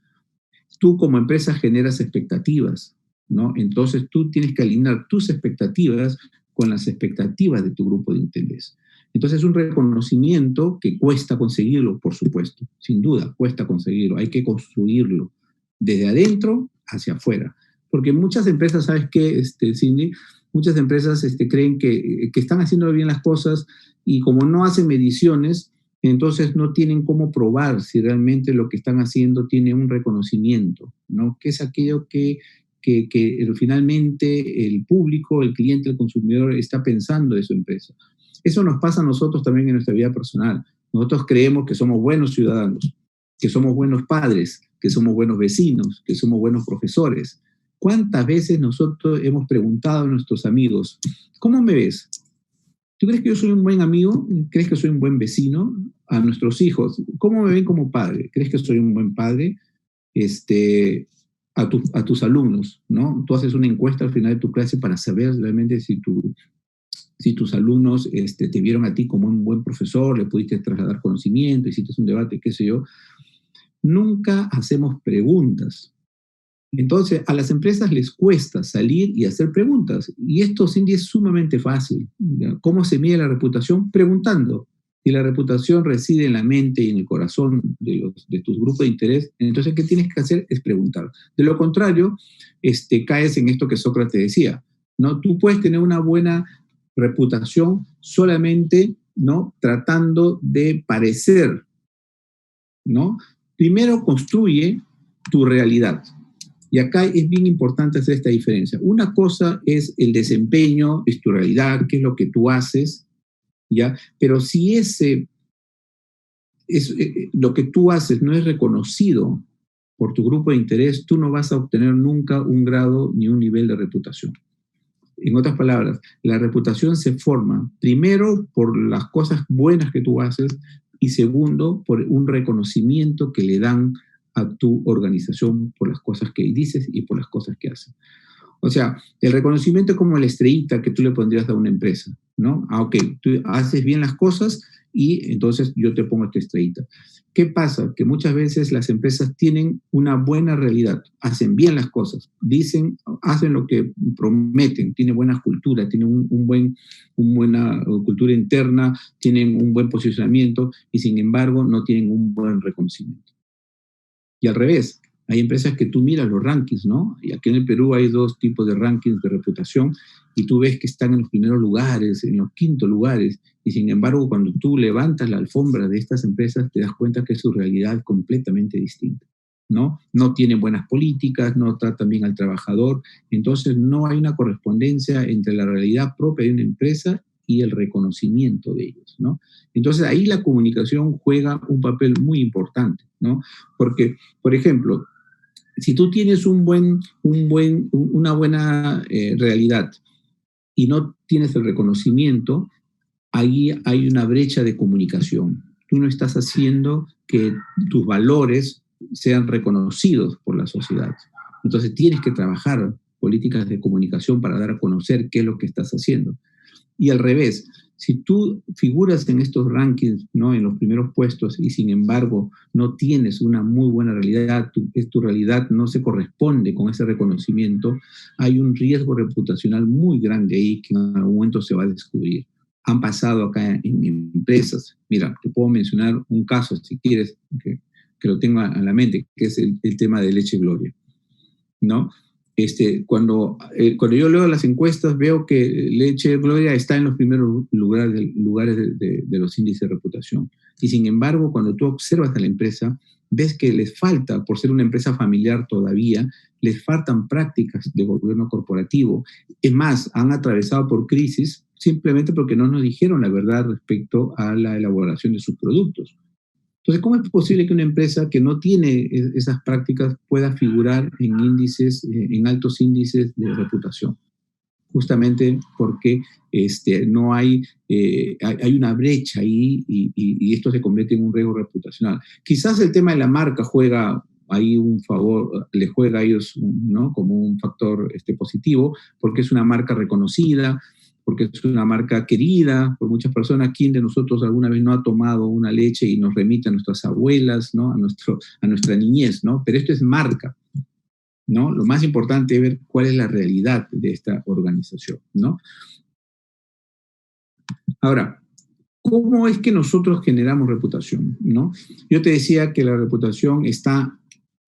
Tú como empresa generas expectativas, ¿no? Entonces tú tienes que alinear tus expectativas con las expectativas de tu grupo de interés. Entonces es un reconocimiento que cuesta conseguirlo, por supuesto, sin duda, cuesta conseguirlo, hay que construirlo desde adentro hacia afuera. Porque muchas empresas, ¿sabes qué, Cindy? Muchas empresas creen que están haciendo bien las cosas y como no hacen mediciones, entonces no tienen cómo probar si realmente lo que están haciendo tiene un reconocimiento, ¿no? Que es aquello que finalmente el público, el cliente, el consumidor está pensando de su empresa. Eso nos pasa a nosotros también en nuestra vida personal. Nosotros creemos que somos buenos ciudadanos, que somos buenos padres, que somos buenos vecinos, que somos buenos profesores. ¿Cuántas veces nosotros hemos preguntado a nuestros amigos, ¿cómo me ves? ¿Tú crees que yo soy un buen amigo? ¿Crees que soy un buen vecino? A nuestros hijos, ¿cómo me ven como padre? ¿Crees que soy un buen padre? A tus alumnos, ¿no? Tú haces una encuesta al final de tu clase para saber realmente si tus alumnos te vieron a ti como un buen profesor, le pudiste trasladar conocimiento, hiciste un debate, qué sé yo. Nunca hacemos preguntas. Entonces, a las empresas les cuesta salir y hacer preguntas. Y esto, Cindy, es sumamente fácil. ¿Cómo se mide la reputación? Preguntando. Si la reputación reside en la mente y en el corazón de tus grupos de interés, entonces, ¿qué tienes que hacer? Es preguntar. De lo contrario, caes en esto que Sócrates decía, ¿no? Tú puedes tener una buena reputación solamente, ¿no? Tratando de parecer, ¿no? Primero construye tu realidad. Y acá es bien importante hacer esta diferencia. Una cosa es el desempeño, es tu realidad, qué es lo que tú haces, ¿ya? Pero si lo que tú haces no es reconocido por tu grupo de interés, tú no vas a obtener nunca un grado ni un nivel de reputación. En otras palabras, la reputación se forma primero por las cosas buenas que tú haces y segundo por un reconocimiento que le dan a tu organización por las cosas que dices y por las cosas que haces. O sea, el reconocimiento es como la estrellita que tú le pondrías a una empresa, ¿no? Ok, tú haces bien las cosas y entonces yo te pongo esta estrellita. ¿Qué pasa? Que muchas veces las empresas tienen una buena realidad, hacen bien las cosas, hacen lo que prometen, tienen buena cultura, tienen una buena cultura interna, tienen un buen posicionamiento y sin embargo no tienen un buen reconocimiento. Y al revés, hay empresas que tú miras los rankings, ¿no? Y aquí en el Perú hay 2 tipos de rankings de reputación y tú ves que están en los primeros lugares, en los quintos lugares, y sin embargo cuando tú levantas la alfombra de estas empresas te das cuenta que su realidad es completamente distinta, ¿no? No tienen buenas políticas, no tratan bien al trabajador, entonces no hay una correspondencia entre la realidad propia de una empresa y el reconocimiento de ellos, ¿no? Entonces ahí la comunicación juega un papel muy importante, ¿no? Porque, por ejemplo, si tú tienes una buena realidad y no tienes el reconocimiento, ahí hay una brecha de comunicación. Tú no estás haciendo que tus valores sean reconocidos por la sociedad. Entonces tienes que trabajar políticas de comunicación para dar a conocer qué es lo que estás haciendo. Y al revés, si tú figuras en estos rankings, ¿no? En los primeros puestos y sin embargo no tienes una muy buena realidad, tu realidad no se corresponde con ese reconocimiento, hay un riesgo reputacional muy grande ahí que en algún momento se va a descubrir. Han pasado acá en empresas, mira, te puedo mencionar un caso si quieres, que lo tengo a la mente, que es el tema de Leche Gloria, ¿no? Cuando yo leo las encuestas, veo que Leche Gloria está en los primeros lugares de los índices de reputación. Y sin embargo, cuando tú observas a la empresa, ves que les falta, por ser una empresa familiar todavía, les faltan prácticas de gobierno corporativo. Es más, han atravesado por crisis simplemente porque no nos dijeron la verdad respecto a la elaboración de sus productos. Entonces, ¿cómo es posible que una empresa que no tiene esas prácticas pueda figurar en índices, en altos índices de reputación? Justamente porque no hay una brecha ahí y esto se convierte en un riesgo reputacional. Quizás el tema de la marca juega ahí un favor, les juega a ellos, ¿no?, como un factor positivo, porque es una marca reconocida, porque es una marca querida por muchas personas. ¿Quién de nosotros alguna vez no ha tomado una leche y nos remite a nuestras abuelas, ¿no?, a nuestra niñez, ¿no? Pero esto es marca, ¿no? Lo más importante es ver cuál es la realidad de esta organización, ¿no? Ahora, ¿cómo es que nosotros generamos reputación, ¿no? Yo te decía que la reputación está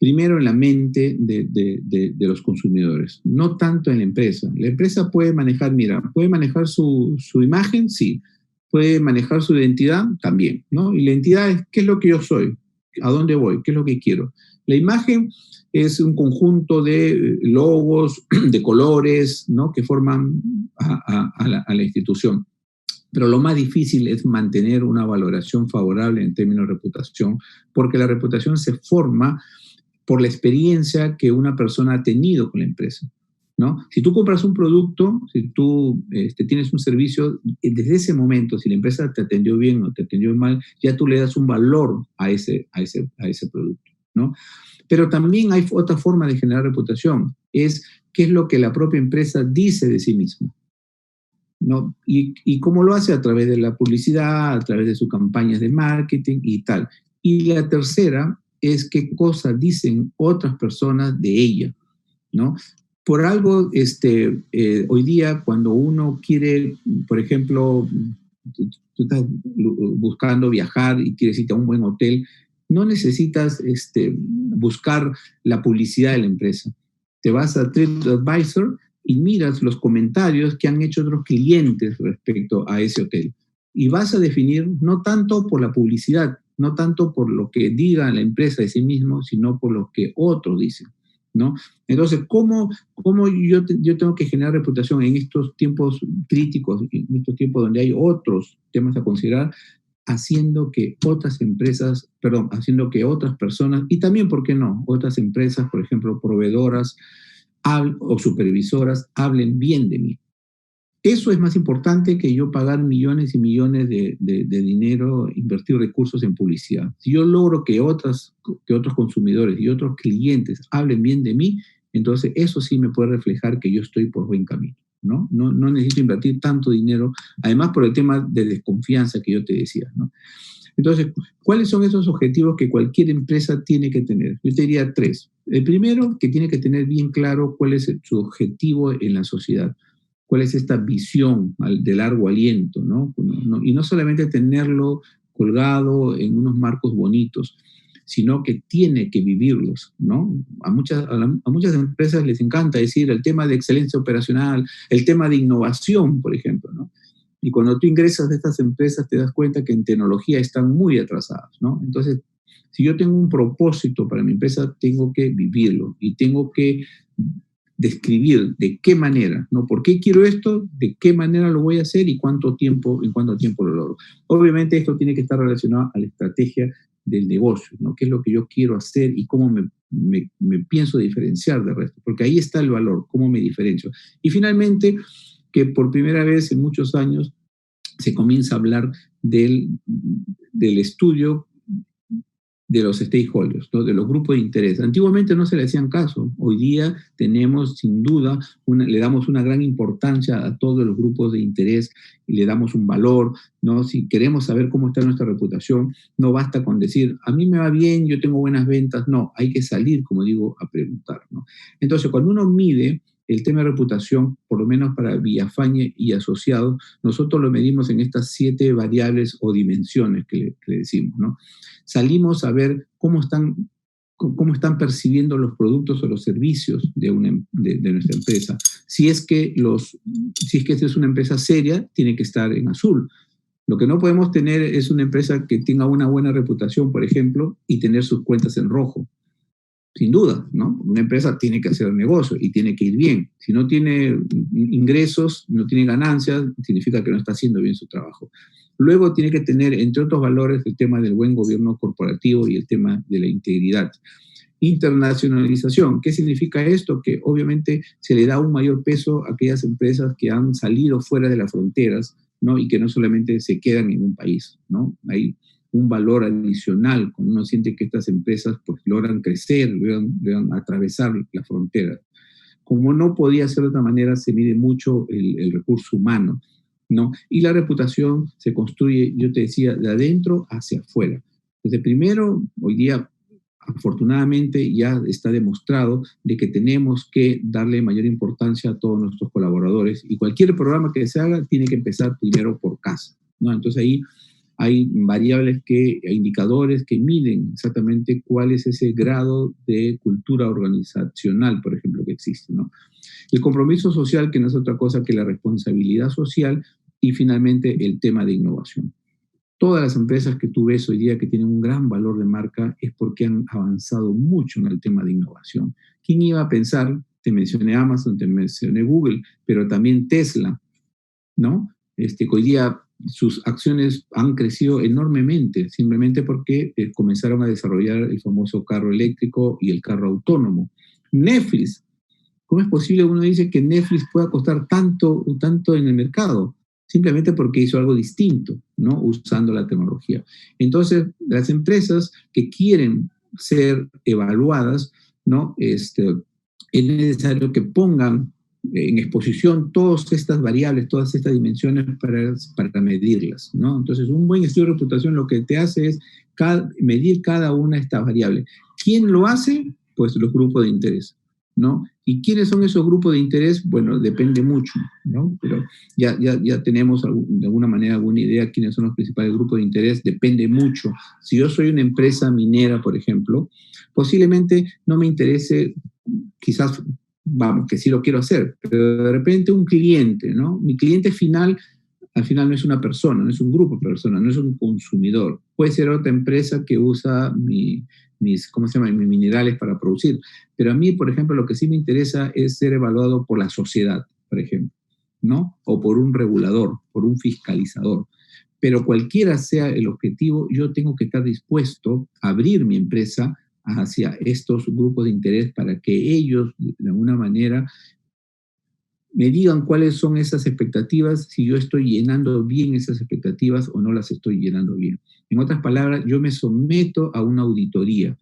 primero en la mente de los consumidores, no tanto en la empresa. La empresa puede manejar, puede manejar su imagen, sí. Puede manejar su identidad, también, ¿no? Y la identidad es, ¿qué es lo que yo soy? ¿A dónde voy? ¿Qué es lo que quiero? La imagen es un conjunto de logos, de colores, ¿no?, que forman a la institución. Pero lo más difícil es mantener una valoración favorable en términos de reputación, porque la reputación se forma por la experiencia que una persona ha tenido con la empresa, ¿no? Si tú compras un producto, si tú tienes un servicio, desde ese momento, si la empresa te atendió bien o te atendió mal, ya tú le das un valor a ese producto, ¿no? Pero también hay otra forma de generar reputación, es qué es lo que la propia empresa dice de sí misma, ¿no? Y cómo lo hace a través de la publicidad, a través de sus campañas de marketing y tal. Y la tercera es qué cosas dicen otras personas de ella, ¿no? Por algo, hoy día, cuando uno quiere, por ejemplo, tú estás buscando viajar y quieres irte a un buen hotel, no necesitas buscar la publicidad de la empresa. Te vas a TripAdvisor y miras los comentarios que han hecho otros clientes respecto a ese hotel. Y vas a definir no tanto por la publicidad, no tanto por lo que diga la empresa de sí mismo, sino por lo que otros dicen, ¿no? Entonces, ¿cómo yo tengo que generar reputación en estos tiempos críticos, en estos tiempos donde hay otros temas a considerar? Haciendo que otras personas, y también, ¿por qué no?, otras empresas, por ejemplo, proveedoras o supervisoras, hablen bien de mí. Eso es más importante que yo pagar millones y millones de dinero, invertir recursos en publicidad. Si yo logro que otros consumidores y otros clientes hablen bien de mí, entonces eso sí me puede reflejar que yo estoy por buen camino, ¿no? No necesito invertir tanto dinero, además por el tema de desconfianza que yo te decía, ¿no? Entonces, ¿cuáles son esos objetivos que cualquier empresa tiene que tener? Yo te diría 3. El primero, que tiene que tener bien claro cuál es su objetivo en la sociedad. ¿Cuál es esta visión de largo aliento, ¿no? Y no solamente tenerlo colgado en unos marcos bonitos, sino que tiene que vivirlos, ¿no? A muchas empresas les encanta decir el tema de excelencia operacional, el tema de innovación, por ejemplo, ¿no? Y cuando tú ingresas a estas empresas te das cuenta que en tecnología están muy atrasadas, ¿no? Entonces, si yo tengo un propósito para mi empresa, tengo que vivirlo y tengo que describir de qué manera, ¿no? ¿Por qué quiero esto? ¿De qué manera lo voy a hacer? ¿Y en cuánto tiempo lo logro? Obviamente esto tiene que estar relacionado a la estrategia del negocio, ¿no? ¿Qué es lo que yo quiero hacer y cómo me pienso diferenciar del resto? Porque ahí está el valor, cómo me diferencio. Y finalmente, que por primera vez en muchos años se comienza a hablar del estudio de los stakeholders, ¿no?, de los grupos de interés. Antiguamente no se le hacían caso. Hoy día tenemos, sin duda, le damos una gran importancia a todos los grupos de interés y le damos un valor, ¿no? Si queremos saber cómo está nuestra reputación, no basta con decir, a mí me va bien, yo tengo buenas ventas. No, hay que salir, como digo, a preguntar, ¿no? Entonces, cuando uno mide el tema de reputación, por lo menos para Villafañe y asociados, nosotros lo medimos en estas 7 variables o dimensiones que le decimos, ¿no? Salimos a ver cómo están cómo están percibiendo los productos o los servicios de nuestra empresa. Si es que esta es una empresa seria, tiene que estar en azul. Lo que no podemos tener es una empresa que tenga una buena reputación, por ejemplo, y tener sus cuentas en rojo. Sin duda, ¿no? Una empresa tiene que hacer negocio y tiene que ir bien. Si no tiene ingresos, no tiene ganancias, significa que no está haciendo bien su trabajo. Luego tiene que tener, entre otros valores, el tema del buen gobierno corporativo y el tema de la integridad. Internacionalización. ¿Qué significa esto? Que obviamente se le da un mayor peso a aquellas empresas que han salido fuera de las fronteras, ¿no? Y que no solamente se quedan en un país, ¿no? Hay un valor adicional cuando uno siente que estas empresas pues logran crecer, logran atravesar las fronteras. Como no podía ser de otra manera, se mide mucho el recurso humano, ¿no? Y la reputación se construye, yo te decía, de adentro hacia afuera. Desde primero, hoy día, afortunadamente, ya está demostrado de que tenemos que darle mayor importancia a todos nuestros colaboradores y cualquier programa que se haga tiene que empezar primero por casa, ¿no? Entonces ahí hay variables indicadores que miden exactamente cuál es ese grado de cultura organizacional, por ejemplo, que existe, ¿no? El compromiso social, que no es otra cosa que la responsabilidad social, y finalmente el tema de innovación. Todas las empresas que tú ves hoy día que tienen un gran valor de marca es porque han avanzado mucho en el tema de innovación. ¿Quién iba a pensar? Te mencioné Amazon, te mencioné Google, pero también Tesla, ¿no? Que hoy día sus acciones han crecido enormemente, simplemente porque comenzaron a desarrollar el famoso carro eléctrico y el carro autónomo. Netflix, ¿cómo es posible? Uno dice que Netflix pueda costar tanto en el mercado, simplemente porque hizo algo distinto, ¿no? Usando la tecnología. Entonces, las empresas que quieren ser evaluadas, ¿no? Es necesario que pongan en exposición todas estas variables, todas estas dimensiones para medirlas, ¿no? Entonces, un buen estudio de reputación lo que te hace es medir cada una de estas variables. ¿Quién lo hace? Pues los grupos de interés, ¿no? ¿Y quiénes son esos grupos de interés? Bueno, depende mucho, ¿no? Pero ya tenemos de alguna manera alguna idea quiénes son los principales grupos de interés, depende mucho. Si yo soy una empresa minera, por ejemplo, posiblemente no me interese, quizás, vamos, que sí lo quiero hacer, pero de repente un cliente, ¿no? Mi cliente final, al final no es una persona, no es un grupo de personas, no es un consumidor. Puede ser otra empresa que usa mis minerales para producir. Pero a mí, por ejemplo, lo que sí me interesa es ser evaluado por la sociedad, por ejemplo, ¿no? O por un regulador, por un fiscalizador. Pero cualquiera sea el objetivo, yo tengo que estar dispuesto a abrir mi empresa hacia estos grupos de interés para que ellos, de alguna manera, me digan cuáles son esas expectativas, si yo estoy llenando bien esas expectativas o no las estoy llenando bien. En otras palabras, yo me someto a una auditoría.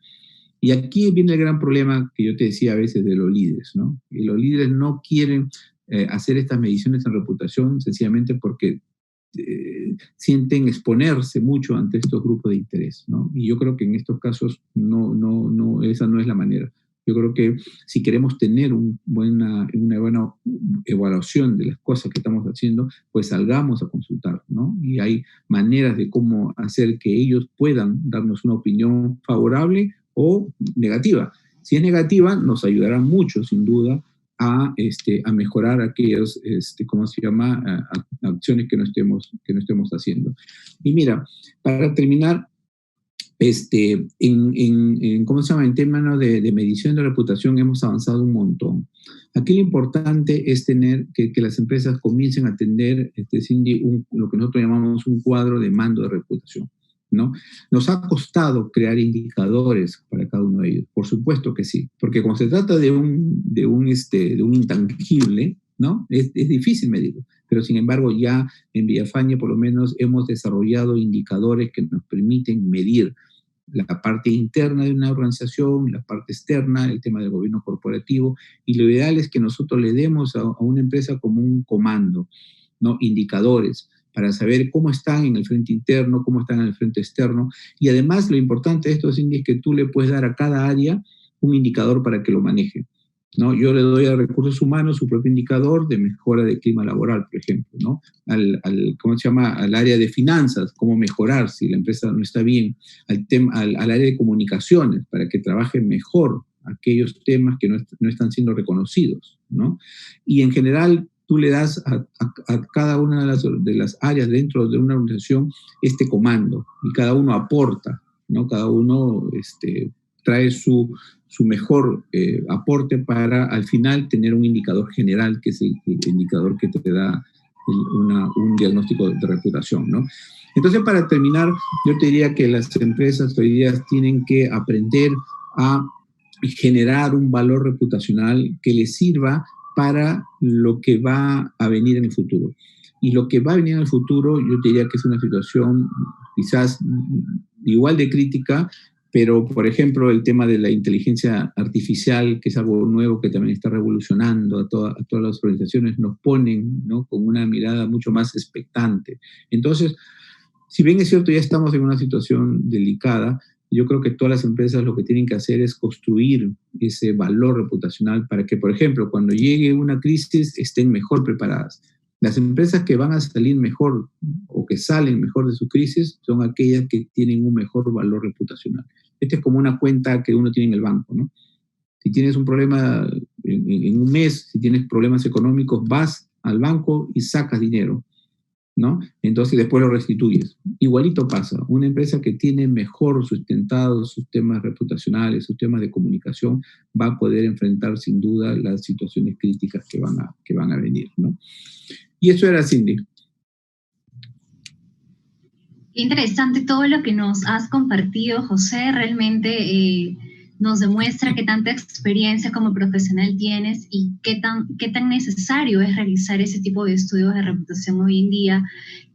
Y aquí viene el gran problema que yo te decía a veces de los líderes, ¿no? Y los líderes no quieren hacer estas mediciones en reputación sencillamente porque sienten exponerse mucho ante estos grupos de interés, ¿no? Y yo creo que en estos casos esa no es la manera. Yo creo que si queremos tener una buena evaluación de las cosas que estamos haciendo, pues salgamos a consultar, ¿no? Y hay maneras de cómo hacer que ellos puedan darnos una opinión favorable o negativa. Si es negativa, nos ayudará mucho, sin duda, a mejorar aquellas, ¿cómo se llama?, acciones que no estemos haciendo. Y mira, para terminar, ¿cómo se llama?, en términos de medición de reputación hemos avanzado un montón. Aquí lo importante es tener que las empresas comiencen a tener, Cindy, lo que nosotros llamamos un cuadro de mando de reputación, ¿no? Nos ha costado crear indicadores para cada uno de ellos, por supuesto que sí, porque cuando se trata de un intangible, ¿no? Es difícil medirlo, pero sin embargo ya en Villafañe por lo menos hemos desarrollado indicadores que nos permiten medir la parte interna de una organización, la parte externa, el tema del gobierno corporativo, y lo ideal es que nosotros le demos a una empresa como un comando, ¿no? Indicadores, para saber cómo están en el frente interno, cómo están en el frente externo, y además lo importante de esto, Cindy, es que tú le puedes dar a cada área un indicador para que lo maneje. ¿no? Yo le doy a recursos humanos su propio indicador de mejora de clima laboral, por ejemplo, ¿no? ¿Cómo se llama? Al área de finanzas, cómo mejorar si la empresa no está bien, al área de comunicaciones, para que trabaje mejor aquellos temas que no están siendo reconocidos, ¿no? Y en general tú le das a cada una de las áreas dentro de una organización este comando, y cada uno aporta, ¿no? Cada uno trae su mejor aporte para al final tener un indicador general, que es el indicador que te da un diagnóstico de reputación, ¿no? Entonces, para terminar, yo te diría que las empresas hoy día tienen que aprender a generar un valor reputacional que les sirva para lo que va a venir en el futuro. Y lo que va a venir en el futuro, yo te diría que es una situación quizás igual de crítica, pero, por ejemplo, el tema de la inteligencia artificial, que es algo nuevo que también está revolucionando a todas las organizaciones, nos ponen, ¿no?, con una mirada mucho más expectante. Entonces, si bien es cierto, ya estamos en una situación delicada, yo creo que todas las empresas lo que tienen que hacer es construir ese valor reputacional para que, por ejemplo, cuando llegue una crisis estén mejor preparadas. Las empresas que van a salir mejor o que salen mejor de su crisis son aquellas que tienen un mejor valor reputacional. Esta es como una cuenta que uno tiene en el banco, ¿no? Si tienes un problema en un mes, si tienes problemas económicos, vas al banco y sacas dinero, ¿no? Entonces después lo restituyes. Igualito pasa. Una empresa que tiene mejor sustentados sus temas reputacionales, sus temas de comunicación, va a poder enfrentar sin duda las situaciones críticas que van a venir, ¿no? Y eso era, Cindy. Qué interesante todo lo que nos has compartido, José. Realmente nos demuestra qué tanta experiencia como profesional tienes y qué tan necesario es realizar ese tipo de estudios de reputación hoy en día,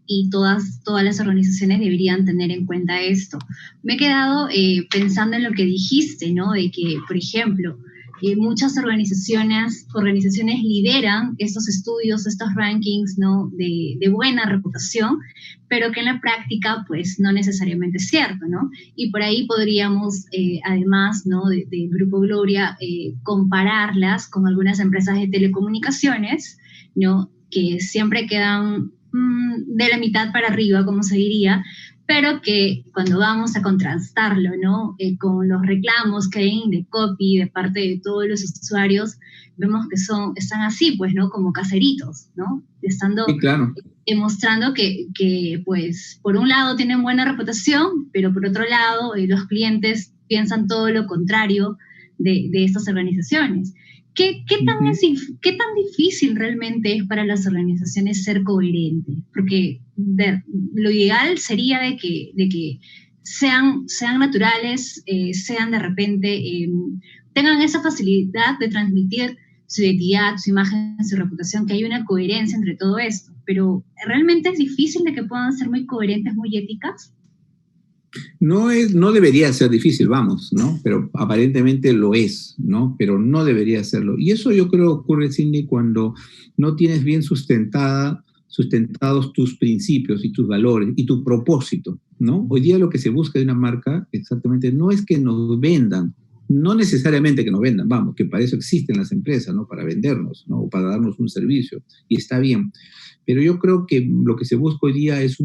y todas las organizaciones deberían tener en cuenta esto. Me he quedado pensando en lo que dijiste, ¿no? De que, por ejemplo, muchas organizaciones lideran estos estudios, estos rankings, ¿no?, de buena reputación, pero que en la práctica, pues, no necesariamente es cierto, ¿no? Y por ahí podríamos, además, ¿no?, del Grupo Gloria, compararlas con algunas empresas de telecomunicaciones, ¿no?, que siempre quedan de la mitad para arriba, como se diría, pero que cuando vamos a contrastarlo, ¿no?, con los reclamos que hay de copy de parte de todos los usuarios, vemos que están así, pues, ¿no?, como caseritos, ¿no? Sí, claro. Demostrando que, pues, por un lado tienen buena reputación, pero por otro lado, los clientes piensan todo lo contrario de estas organizaciones. ¿Qué tan difícil realmente es para las organizaciones ser coherentes? Porque lo ideal sería de que sean naturales, sean de repente, tengan esa facilidad de transmitir su identidad, su imagen, su reputación, que hay una coherencia entre todo esto. Pero ¿realmente es difícil de que puedan ser muy coherentes, muy éticas? No debería ser difícil, vamos, ¿no? Pero aparentemente lo es, ¿no? Pero no debería serlo. Y eso yo creo ocurre, Cindy, cuando no tienes bien sustentados tus principios y tus valores y tu propósito, ¿no? Hoy día lo que se busca de una marca exactamente no es que nos vendan, no necesariamente que nos vendan, vamos, que para eso existen las empresas, ¿no? Para vendernos, ¿no? O para darnos un servicio, y está bien. Pero yo creo que lo que se busca hoy día es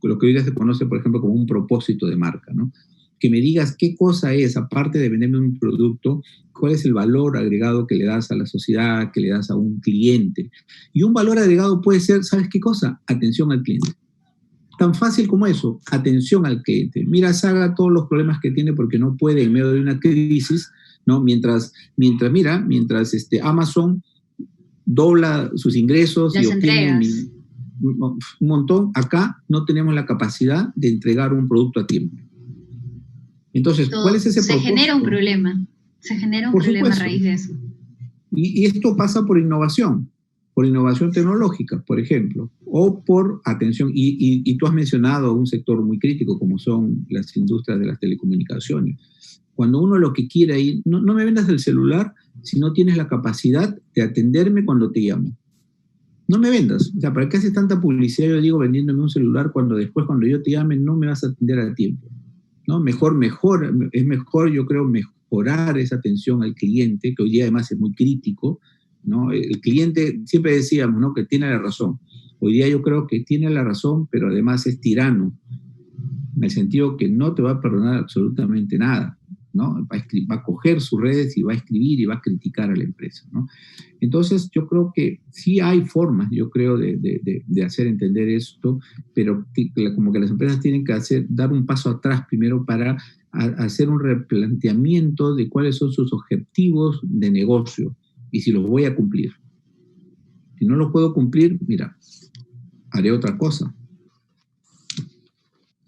lo que hoy día se conoce, por ejemplo, como un propósito de marca, ¿no? Que me digas qué cosa es, aparte de venderme un producto, cuál es el valor agregado que le das a la sociedad, que le das a un cliente. Y un valor agregado puede ser, ¿sabes qué cosa? Atención al cliente. Tan fácil como eso, atención al cliente. Mira, Saga, todos los problemas que tiene porque no puede en medio de una crisis, ¿no? Mientras Amazon dobla sus ingresos y obtiene un montón, acá no tenemos la capacidad de entregar un producto a tiempo. Entonces, ¿cuál es ese propósito? Se genera un problema a raíz de eso. Y esto pasa por innovación tecnológica, por ejemplo, o por atención. Y tú has mencionado un sector muy crítico como son las industrias de las telecomunicaciones. Cuando uno lo que quiere ir, no me vendas el celular si no tienes la capacidad de atenderme cuando te llamo. No me vendas. O sea, ¿para qué haces tanta publicidad, yo digo, vendiéndome un celular cuando después, cuando yo te llame, no me vas a atender a tiempo? ¿No? Es mejor, yo creo, mejorar esa atención al cliente, que hoy día además es muy crítico, ¿no? El cliente, siempre decíamos, ¿no?, que tiene la razón. Hoy día yo creo que tiene la razón, pero además es tirano, en el sentido que no te va a perdonar absolutamente nada, ¿no? Va a coger sus redes y va a escribir y va a criticar a la empresa, ¿no? Entonces, yo creo que sí hay formas, yo creo, de hacer entender esto, pero como que las empresas tienen que dar un paso atrás primero para hacer un replanteamiento de cuáles son sus objetivos de negocio y si los voy a cumplir. Si no los puedo cumplir, mira, haré otra cosa.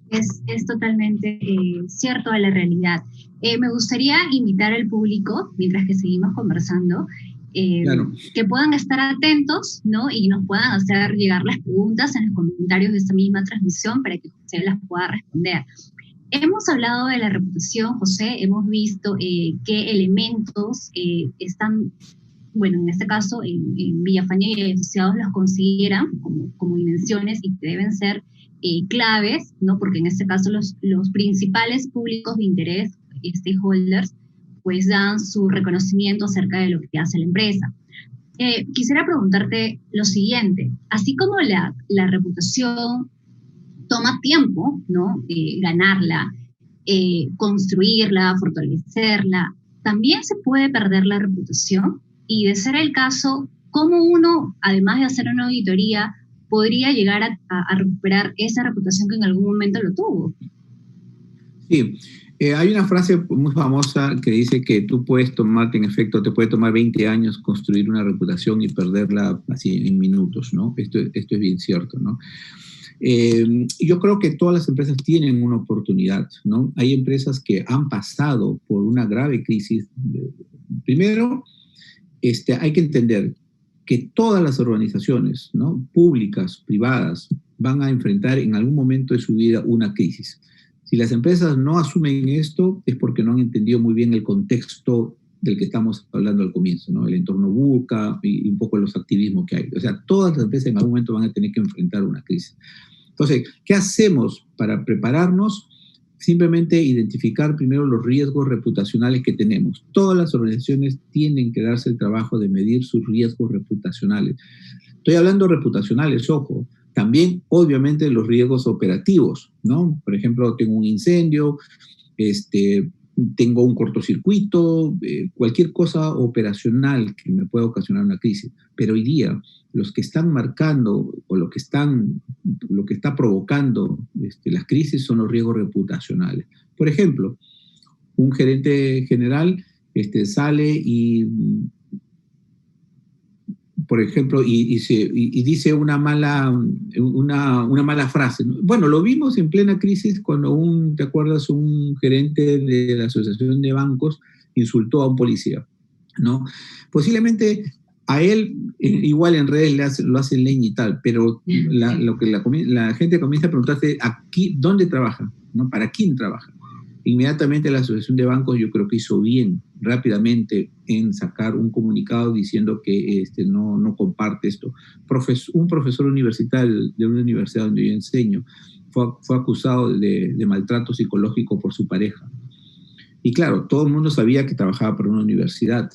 Es totalmente cierto a la realidad. Me gustaría invitar al público, mientras que seguimos conversando, Claro. que puedan estar atentos, ¿no? Y nos puedan hacer llegar las preguntas en los comentarios de esta misma transmisión para que José las pueda responder. Hemos hablado de la reputación, José, hemos visto qué elementos están, bueno, en este caso en Villafañe y Asociados los consideran como dimensiones y que deben ser claves, ¿no? Porque en este caso los principales públicos de interés, stakeholders, pues dan su reconocimiento acerca de lo que hace la empresa. Quisiera preguntarte lo siguiente, así como la reputación toma tiempo, ¿no? Ganarla, construirla, fortalecerla, también se puede perder la reputación y de ser el caso, ¿cómo uno, además de hacer una auditoría, podría llegar a recuperar esa reputación que en algún momento lo tuvo? Sí, hay una frase muy famosa que dice que tú puedes tomarte, en efecto, te puede tomar 20 años construir una reputación y perderla así en minutos, ¿no? Esto es bien cierto, ¿no? Yo creo que todas las empresas tienen una oportunidad, ¿no? Hay empresas que han pasado por una grave crisis. Primero, hay que entender que todas las organizaciones, ¿no?, públicas, privadas, van a enfrentar en algún momento de su vida una crisis. Si las empresas no asumen esto, es porque no han entendido muy bien el contexto del que estamos hablando al comienzo, ¿no? El entorno VUCA y un poco los activismos que hay. O sea, todas las empresas en algún momento van a tener que enfrentar una crisis. Entonces, ¿qué hacemos para prepararnos? Simplemente identificar primero los riesgos reputacionales que tenemos. Todas las organizaciones tienen que darse el trabajo de medir sus riesgos reputacionales. Estoy hablando reputacionales, ojo. También, obviamente, los riesgos operativos, ¿no? Por ejemplo, tengo un incendio, tengo un cortocircuito, cualquier cosa operacional que me pueda ocasionar una crisis. Pero hoy día, los que están marcando o lo que está provocando las crisis son los riesgos reputacionales. Por ejemplo, un gerente general sale y, por ejemplo, y dice una mala frase. Bueno, lo vimos en plena crisis cuando ¿te acuerdas? Un gerente de la Asociación de Bancos insultó a un policía, ¿no? Posiblemente a él, igual en redes lo hacen leña y tal, pero la gente comienza a preguntarse, ¿dónde trabaja? ¿No? ¿Para quién trabaja? Inmediatamente la Asociación de Bancos yo creo que hizo bien rápidamente en sacar un comunicado diciendo que no comparte esto. Un profesor universitario de una universidad donde yo enseño fue acusado de maltrato psicológico por su pareja. Y claro, todo el mundo sabía que trabajaba para una universidad.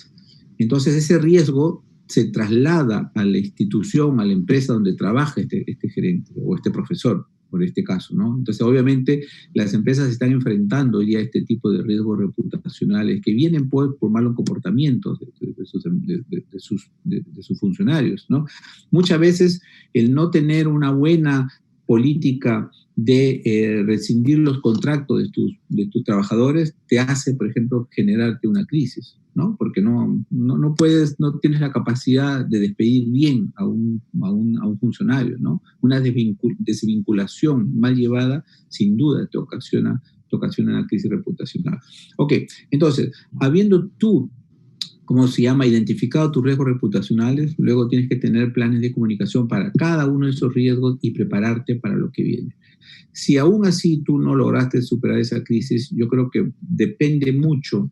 Entonces ese riesgo se traslada a la institución, a la empresa donde trabaja este gerente o este profesor, por este caso, ¿no? Entonces, obviamente, las empresas están enfrentando hoy día este tipo de riesgos reputacionales que vienen por malos comportamientos de sus funcionarios, ¿no? Muchas veces el no tener una buena política de rescindir los contratos de tus trabajadores te hace, por ejemplo, generarte una crisis, ¿no? Porque no tienes la capacidad de despedir bien a un funcionario, ¿no? Una desvinculación mal llevada, sin duda, te ocasiona una crisis reputacional. Ok, entonces, habiendo tú, ¿cómo se llama?, identificado tus riesgos reputacionales, luego tienes que tener planes de comunicación para cada uno de esos riesgos y prepararte para lo que viene. Si aún así tú no lograste superar esa crisis, yo creo que depende mucho,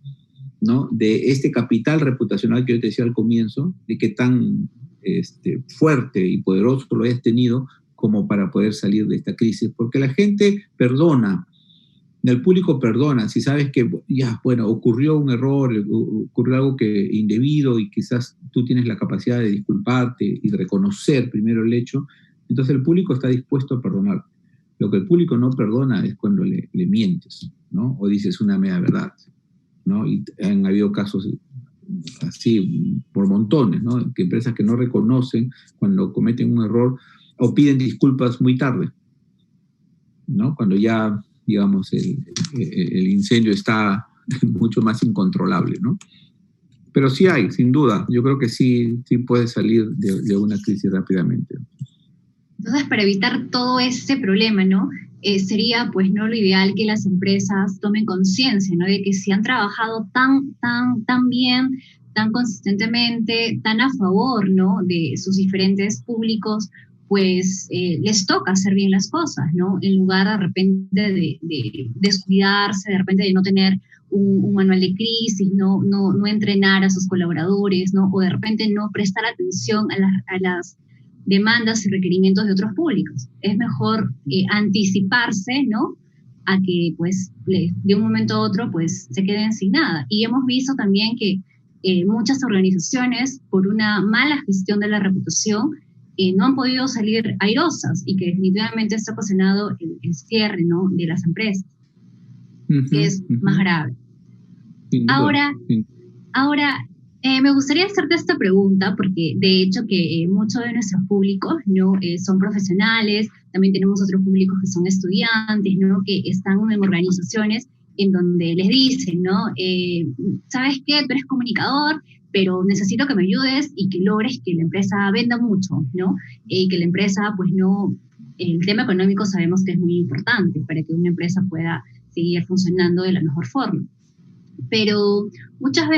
¿no?, de este capital reputacional que yo te decía al comienzo, de qué tan fuerte y poderoso lo hayas tenido como para poder salir de esta crisis, porque la gente perdona, El público perdona, si sabes que ya, bueno, ocurrió un error, ocurrió algo indebido y quizás tú tienes la capacidad de disculparte y de reconocer primero el hecho, entonces el público está dispuesto a perdonar. Lo que el público no perdona es cuando le mientes, ¿no? O dices una media verdad, ¿no? Y han habido casos así por montones, ¿no? Que empresas que no reconocen cuando cometen un error o piden disculpas muy tarde, ¿no? Cuando ya, digamos, el incendio está mucho más incontrolable, ¿no? Pero sí hay, sin duda. Yo creo que sí puede salir de una crisis rápidamente. Entonces, para evitar todo ese problema, ¿no? Sería, pues, no lo ideal que las empresas tomen conciencia, ¿no? De que si han trabajado tan bien, tan consistentemente, tan a favor, ¿no? De sus diferentes públicos, pues les toca hacer bien las cosas, ¿no? En lugar de repente de descuidarse, de repente de no tener un manual de crisis, no entrenar a sus colaboradores, ¿no? O de repente no prestar atención a las demandas y requerimientos de otros públicos. Es mejor anticiparse, ¿no? A que, pues, de un momento a otro, pues, se queden sin nada. Y hemos visto también que muchas organizaciones, por una mala gestión de la reputación, no han podido salir airosas y que definitivamente está ocasionado el cierre, ¿no? De las empresas, que es más grave. Ahora, me gustaría hacerte esta pregunta porque de hecho que muchos de nuestros públicos, ¿no? Son profesionales, también tenemos otros públicos que son estudiantes, ¿no? Que están en organizaciones en donde les dicen, ¿no? ¿Sabes qué? Tú eres comunicador, pero necesito que me ayudes y que logres que la empresa venda mucho, ¿no? Que la empresa, pues no, el tema económico sabemos que es muy importante para que una empresa pueda seguir funcionando de la mejor forma. Pero muchas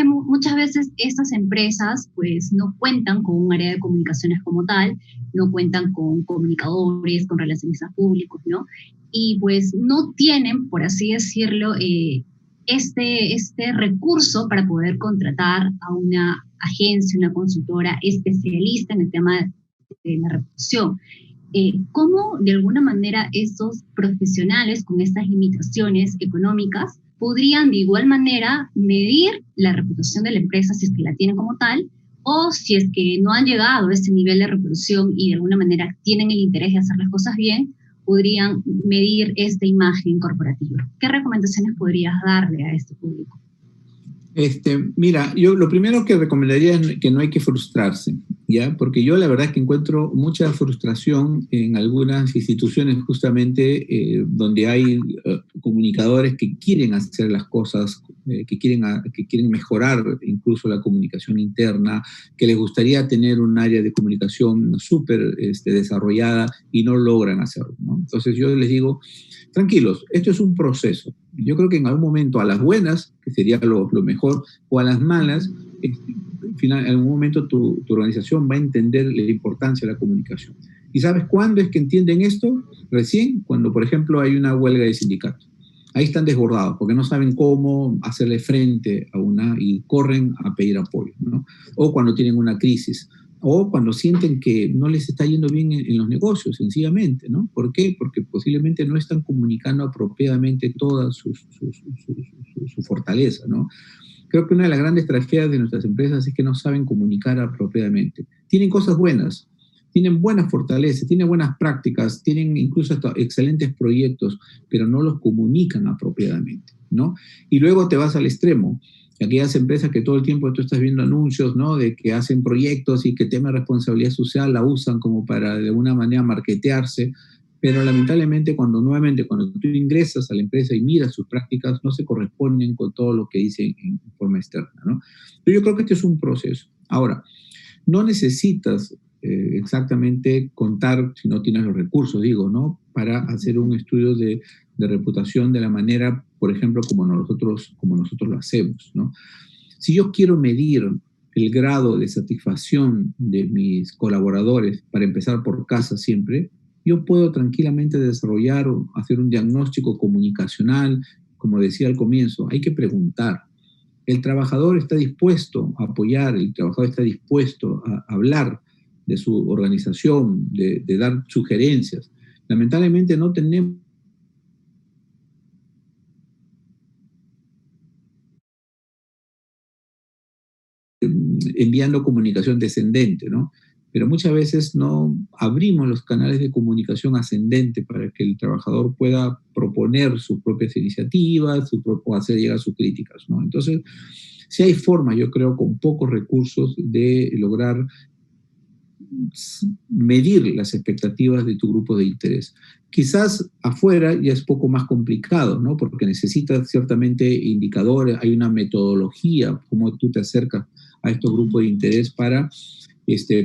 veces estas empresas pues no cuentan con un área de comunicaciones como tal, no cuentan con comunicadores, con relacionistas públicos, ¿no? Y pues no tienen, por así decirlo, este recurso para poder contratar a una agencia, una consultora especialista en el tema de la reputación. ¿Cómo de alguna manera estos profesionales con estas limitaciones económicas podrían de igual manera medir la reputación de la empresa si es que la tienen como tal, o si es que no han llegado a ese nivel de reputación y de alguna manera tienen el interés de hacer las cosas bien, podrían medir esta imagen corporativa? ¿Qué recomendaciones podrías darle a este público? Mira, yo lo primero que recomendaría es que no hay que frustrarse, ¿ya? Porque yo la verdad es que encuentro mucha frustración en algunas instituciones justamente donde hay comunicadores que quieren hacer las cosas, que quieren mejorar incluso la comunicación interna, que les gustaría tener un área de comunicación súper desarrollada y no logran hacerlo, ¿no? Entonces yo les digo, tranquilos, esto es un proceso. Yo creo que en algún momento a las buenas, que sería lo mejor, o a las malas, en algún momento tu organización va a entender la importancia de la comunicación. ¿Y sabes cuándo es que entienden esto? Recién, cuando, por ejemplo, hay una huelga de sindicatos. Ahí están desbordados, porque no saben cómo hacerle frente a una y corren a pedir apoyo, ¿no? O cuando tienen una crisis, o cuando sienten que no les está yendo bien en los negocios, sencillamente, ¿no? ¿Por qué? Porque posiblemente no están comunicando apropiadamente toda su fortaleza, ¿no? Creo que una de las grandes tragedias de nuestras empresas es que no saben comunicar apropiadamente. Tienen cosas buenas, tienen buenas fortalezas, tienen buenas prácticas, tienen incluso hasta excelentes proyectos, pero no los comunican apropiadamente, ¿no? Y luego te vas al extremo. Aquellas empresas que todo el tiempo tú estás viendo anuncios, ¿no? De que hacen proyectos y que tema de responsabilidad social la usan como para de alguna manera marketearse, pero lamentablemente cuando tú ingresas a la empresa y miras sus prácticas, no se corresponden con todo lo que dicen en forma externa, ¿no? Pero yo creo que este es un proceso. Ahora, no necesitas exactamente contar, si no tienes los recursos, digo, ¿no? Para hacer un estudio de reputación de la manera, por ejemplo, como nosotros lo hacemos, ¿no? Si yo quiero medir el grado de satisfacción de mis colaboradores, para empezar por casa siempre, yo puedo tranquilamente desarrollar o hacer un diagnóstico comunicacional, como decía al comienzo, hay que preguntar. El trabajador está dispuesto a apoyar, el trabajador está dispuesto a hablar de su organización, de dar sugerencias. Lamentablemente no tenemos enviando comunicación descendente, ¿no? Pero muchas veces no abrimos los canales de comunicación ascendente para que el trabajador pueda proponer sus propias iniciativas o hacer llegar sus críticas, ¿no? Entonces, sí hay formas, yo creo, con pocos recursos de lograr medir las expectativas de tu grupo de interés. Quizás afuera ya es poco más complicado, ¿no? Porque necesitas ciertamente indicadores, hay una metodología, cómo tú te acercas a estos grupos de interés para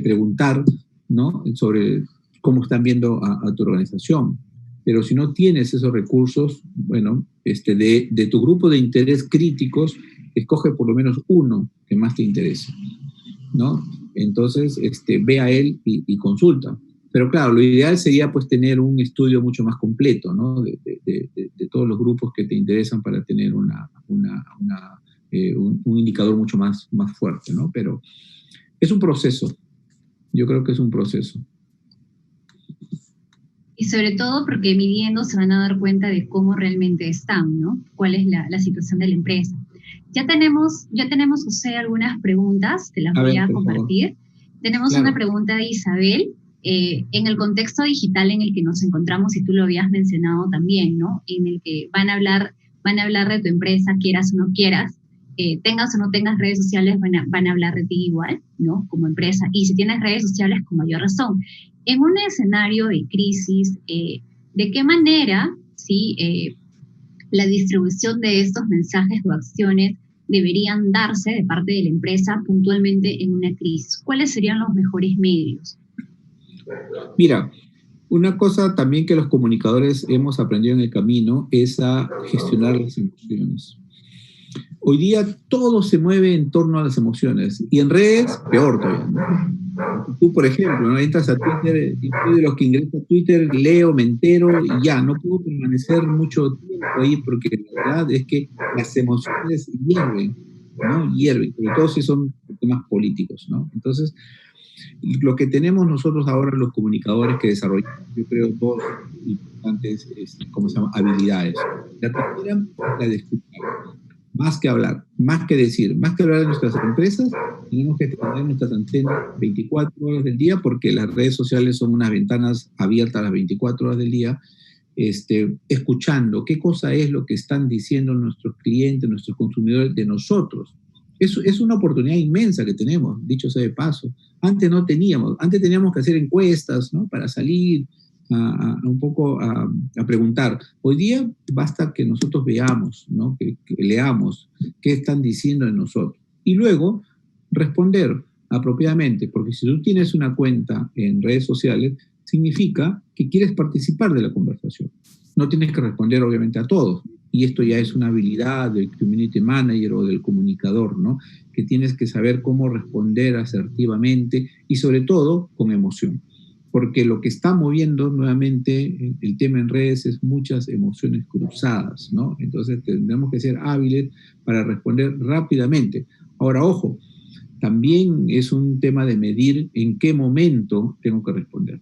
preguntar, ¿no? Sobre cómo están viendo a tu organización. Pero si no tienes esos recursos, bueno, de tu grupo de interés críticos, escoge por lo menos uno que más te interese, ¿no? Entonces, ve a él y consulta. Pero claro, lo ideal sería pues tener un estudio mucho más completo, ¿no? De todos los grupos que te interesan para tener un indicador mucho más fuerte, ¿no? Pero es un proceso. Yo creo que es un proceso. Y sobre todo porque midiendo se van a dar cuenta de cómo realmente están, ¿no? Cuál es la situación de la empresa. Ya tenemos, José, algunas preguntas, te las voy a compartir. Tenemos una pregunta de Isabel. En el contexto digital en el que nos encontramos, y tú lo habías mencionado también, ¿no? En el que van a hablar de tu empresa, quieras o no quieras, tengas o no tengas redes sociales, van a hablar de ti igual, ¿no? Como empresa. Y si tienes redes sociales, con mayor razón. En un escenario de crisis, ¿de qué manera, sí, la distribución de estos mensajes o acciones deberían darse de parte de la empresa puntualmente en una crisis? ¿Cuáles serían los mejores medios? Mira, una cosa también que los comunicadores hemos aprendido en el camino es a gestionar las emociones. Hoy día todo se mueve en torno a las emociones y en redes peor todavía, ¿no? Tú, por ejemplo, ¿no? Entras a Twitter y tú de los que ingresan a Twitter leo, me entero y ya, no puedo permanecer mucho tiempo ahí porque la verdad es que las emociones hierven, ¿no? Hierven, sobre todo si son temas políticos, ¿no? Entonces, lo que tenemos nosotros ahora los comunicadores que desarrollamos, yo creo, dos importantes, ¿cómo se llama? Habilidades. La primera, la de escuchar. Más que hablar, más que decir, más que hablar de nuestras empresas, tenemos que tener nuestras antenas 24 horas del día, porque las redes sociales son unas ventanas abiertas las 24 horas del día, escuchando qué cosa es lo que están diciendo nuestros clientes, nuestros consumidores de nosotros. Es una oportunidad inmensa que tenemos, dicho sea de paso. Antes no teníamos, antes teníamos que hacer encuestas, ¿no? Para salir un poco a preguntar. Hoy día basta que nosotros veamos, ¿no? Que leamos qué están diciendo de nosotros. Y luego responder apropiadamente, porque si tú tienes una cuenta en redes sociales, significa que quieres participar de la conversación. No tienes que responder obviamente a todos. Y esto ya es una habilidad del community manager o del comunicador, ¿no? Que tienes que saber cómo responder asertivamente y sobre todo con emoción. Porque lo que está moviendo nuevamente el tema en redes es muchas emociones cruzadas, ¿no? Entonces tendremos que ser hábiles para responder rápidamente. Ahora, ojo, también es un tema de medir en qué momento tengo que responder.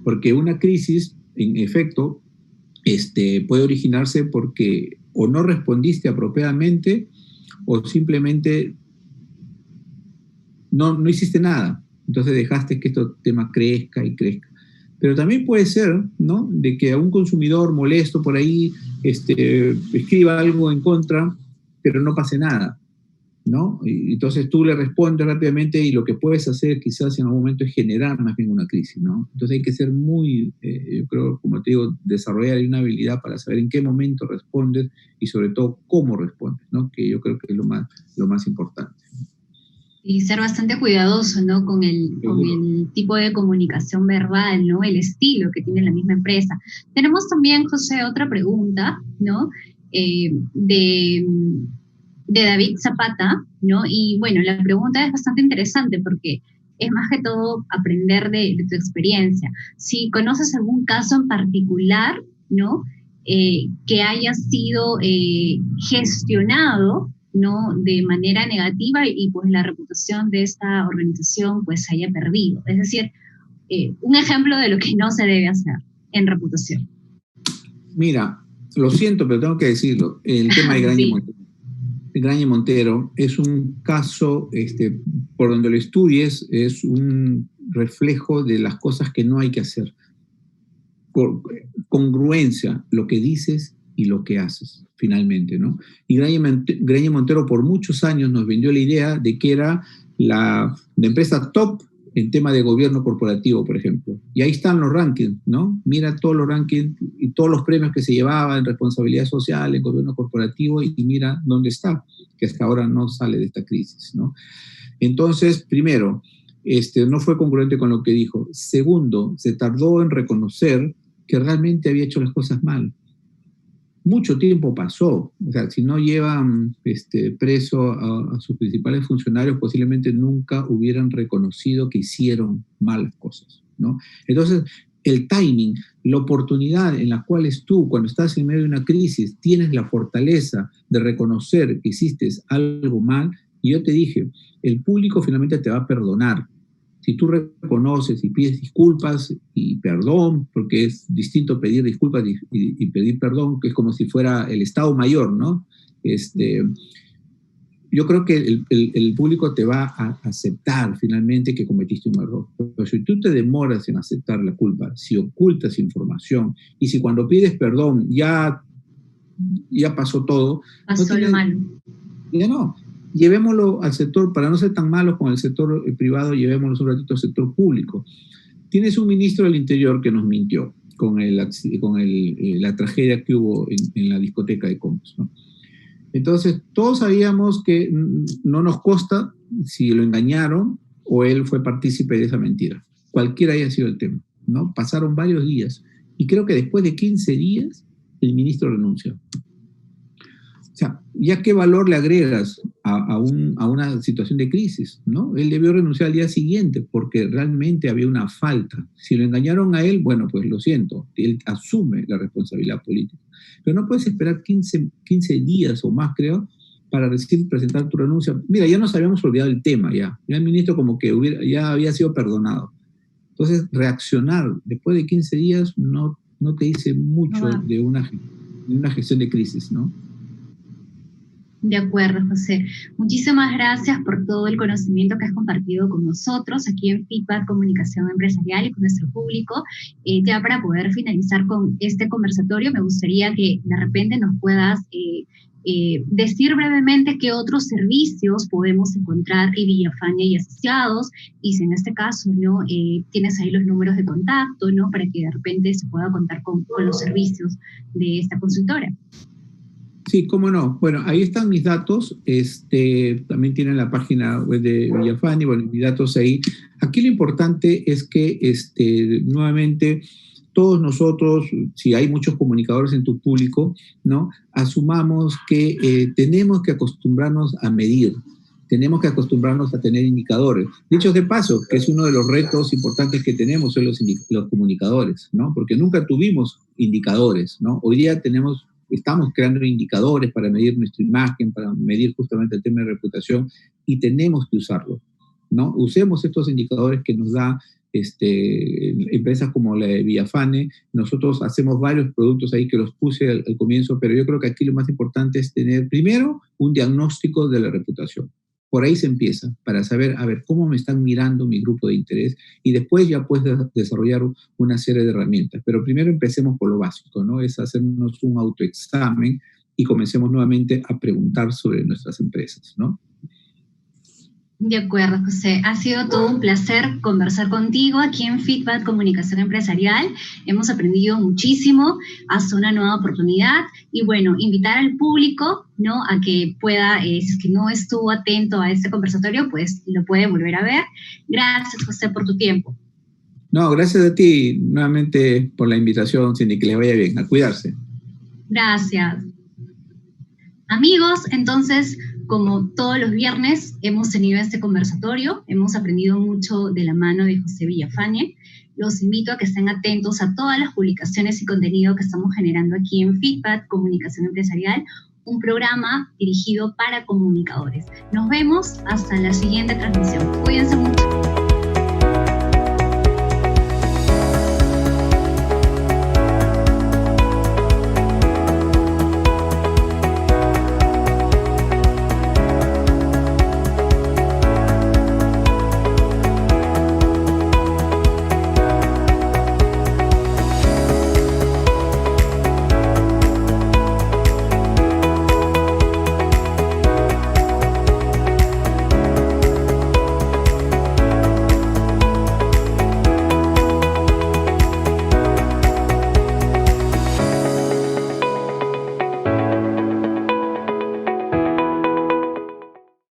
Porque una crisis, en efecto, puede originarse porque o no respondiste apropiadamente o simplemente no hiciste nada. Entonces dejaste que este tema crezca y crezca. Pero también puede ser, ¿no? De que a un consumidor molesto por ahí escriba algo en contra, pero no pase nada, ¿no? Y entonces tú le respondes rápidamente y lo que puedes hacer quizás en algún momento es generar más bien una crisis, ¿no? Entonces hay que ser muy, yo creo, como te digo, desarrollar una habilidad para saber en qué momento respondes y sobre todo cómo respondes, ¿no? Que yo creo que es lo más importante. Y ser bastante cuidadoso, ¿no? Con el tipo de comunicación verbal, ¿no? El estilo que tiene la misma empresa. Tenemos también, José, otra pregunta, ¿no? De David Zapata, ¿no? Y bueno, la pregunta es bastante interesante porque es más que todo aprender de tu experiencia. Si conoces algún caso en particular, ¿no? Que haya sido gestionado, ¿no? De manera negativa y pues la reputación de esta organización pues se haya perdido. Es decir, un ejemplo de lo que no se debe hacer en reputación. Mira, lo siento, pero tengo que decirlo. El tema de Gran y Montaña. Graña Montero, es un caso, por donde lo estudies, es un reflejo de las cosas que no hay que hacer. Congruencia, lo que dices y lo que haces, finalmente, ¿no? Y Graña Montero por muchos años nos vendió la idea de que era la empresa top en tema de gobierno corporativo, por ejemplo. Y ahí están los rankings, ¿no? Mira todos los rankings y todos los premios que se llevaban en responsabilidad social, en gobierno corporativo, y mira dónde está, que hasta ahora no sale de esta crisis, ¿no? Entonces, primero, no fue congruente con lo que dijo. Segundo, se tardó en reconocer que realmente había hecho las cosas mal. Mucho tiempo pasó. O sea, si no llevan preso a sus principales funcionarios, posiblemente nunca hubieran reconocido que hicieron malas cosas, ¿no? Entonces, el timing, la oportunidad en la cual tú, cuando estás en medio de una crisis, tienes la fortaleza de reconocer que hiciste algo mal, y yo te dije, el público finalmente te va a perdonar. Si tú reconoces y pides disculpas y perdón, porque es distinto pedir disculpas y pedir perdón, que es como si fuera el Estado Mayor, ¿no? Yo creo que el público te va a aceptar finalmente que cometiste un error. Pero si tú te demoras en aceptar la culpa, si ocultas información, y si cuando pides perdón ya pasó todo, pasó lo malo. Ya no. Llevémoslo al sector, para no ser tan malos con el sector privado, llevémoslo un ratito al sector público. Tienes un ministro del Interior que nos mintió con la tragedia que hubo en la discoteca de Comas, ¿no? Entonces, todos sabíamos que no nos consta si lo engañaron o él fue partícipe de esa mentira. Cualquiera haya sido el tema, ¿no? Pasaron varios días y creo que después de 15 días el ministro renunció. O sea, ¿ya qué valor le agregas a una situación de crisis, ¿no? Él debió renunciar al día siguiente porque realmente había una falta. Si lo engañaron a él, bueno, pues lo siento, él asume la responsabilidad política. Pero no puedes esperar 15 días o más, creo, para recién presentar tu renuncia. Mira, ya nos habíamos olvidado el tema, ya el ministro como que ya había sido perdonado. Entonces, reaccionar después de 15 días no te dice mucho de una gestión de crisis, ¿no? De acuerdo, José. Muchísimas gracias por todo el conocimiento que has compartido con nosotros aquí en Feedback Comunicación Empresarial y con nuestro público. Ya para poder finalizar con este conversatorio, me gustaría que de repente nos puedas decir brevemente qué otros servicios podemos encontrar en Villafañe y Asociados, y si en este caso, ¿no? Tienes ahí los números de contacto, ¿no? Para que de repente se pueda contar con los servicios de esta consultora. Sí, cómo no. Bueno, ahí están mis datos. También tienen la página web de Villafañe, bueno, mis datos ahí. Aquí lo importante es que, nuevamente, todos nosotros, si hay muchos comunicadores en tu público, ¿no? Asumamos que tenemos que acostumbrarnos a medir. Tenemos que acostumbrarnos a tener indicadores. Dicho de paso, que es uno de los retos importantes que tenemos son los comunicadores, ¿no? Porque nunca tuvimos indicadores, ¿no? Hoy día estamos creando indicadores para medir nuestra imagen, para medir justamente el tema de reputación, y tenemos que usarlos, ¿no? Usemos estos indicadores que nos da empresas como la de Villafañe. Nosotros hacemos varios productos ahí que los puse al comienzo, pero yo creo que aquí lo más importante es tener primero un diagnóstico de la reputación. Por ahí se empieza, para saber, a ver, cómo me están mirando mi grupo de interés, y después ya puedes desarrollar una serie de herramientas. Pero primero empecemos por lo básico, ¿no? Es hacernos un autoexamen y comencemos nuevamente a preguntar sobre nuestras empresas, ¿no? De acuerdo, José. Ha sido todo un placer conversar contigo aquí en Feedback Comunicación Empresarial. Hemos aprendido muchísimo, hasta una nueva oportunidad. Y bueno, invitar al público, ¿no? A que pueda, si es que no estuvo atento a este conversatorio, pues lo puede volver a ver. Gracias, José, por tu tiempo. No, gracias a ti nuevamente por la invitación, Cindy, que les vaya bien. A cuidarse. Gracias. Amigos, entonces, como todos los viernes, hemos tenido este conversatorio, hemos aprendido mucho de la mano de José Villafañe. Los invito a que estén atentos a todas las publicaciones y contenido que estamos generando aquí en Feedback Comunicación Empresarial, un programa dirigido para comunicadores. Nos vemos hasta la siguiente transmisión. Cuídense mucho.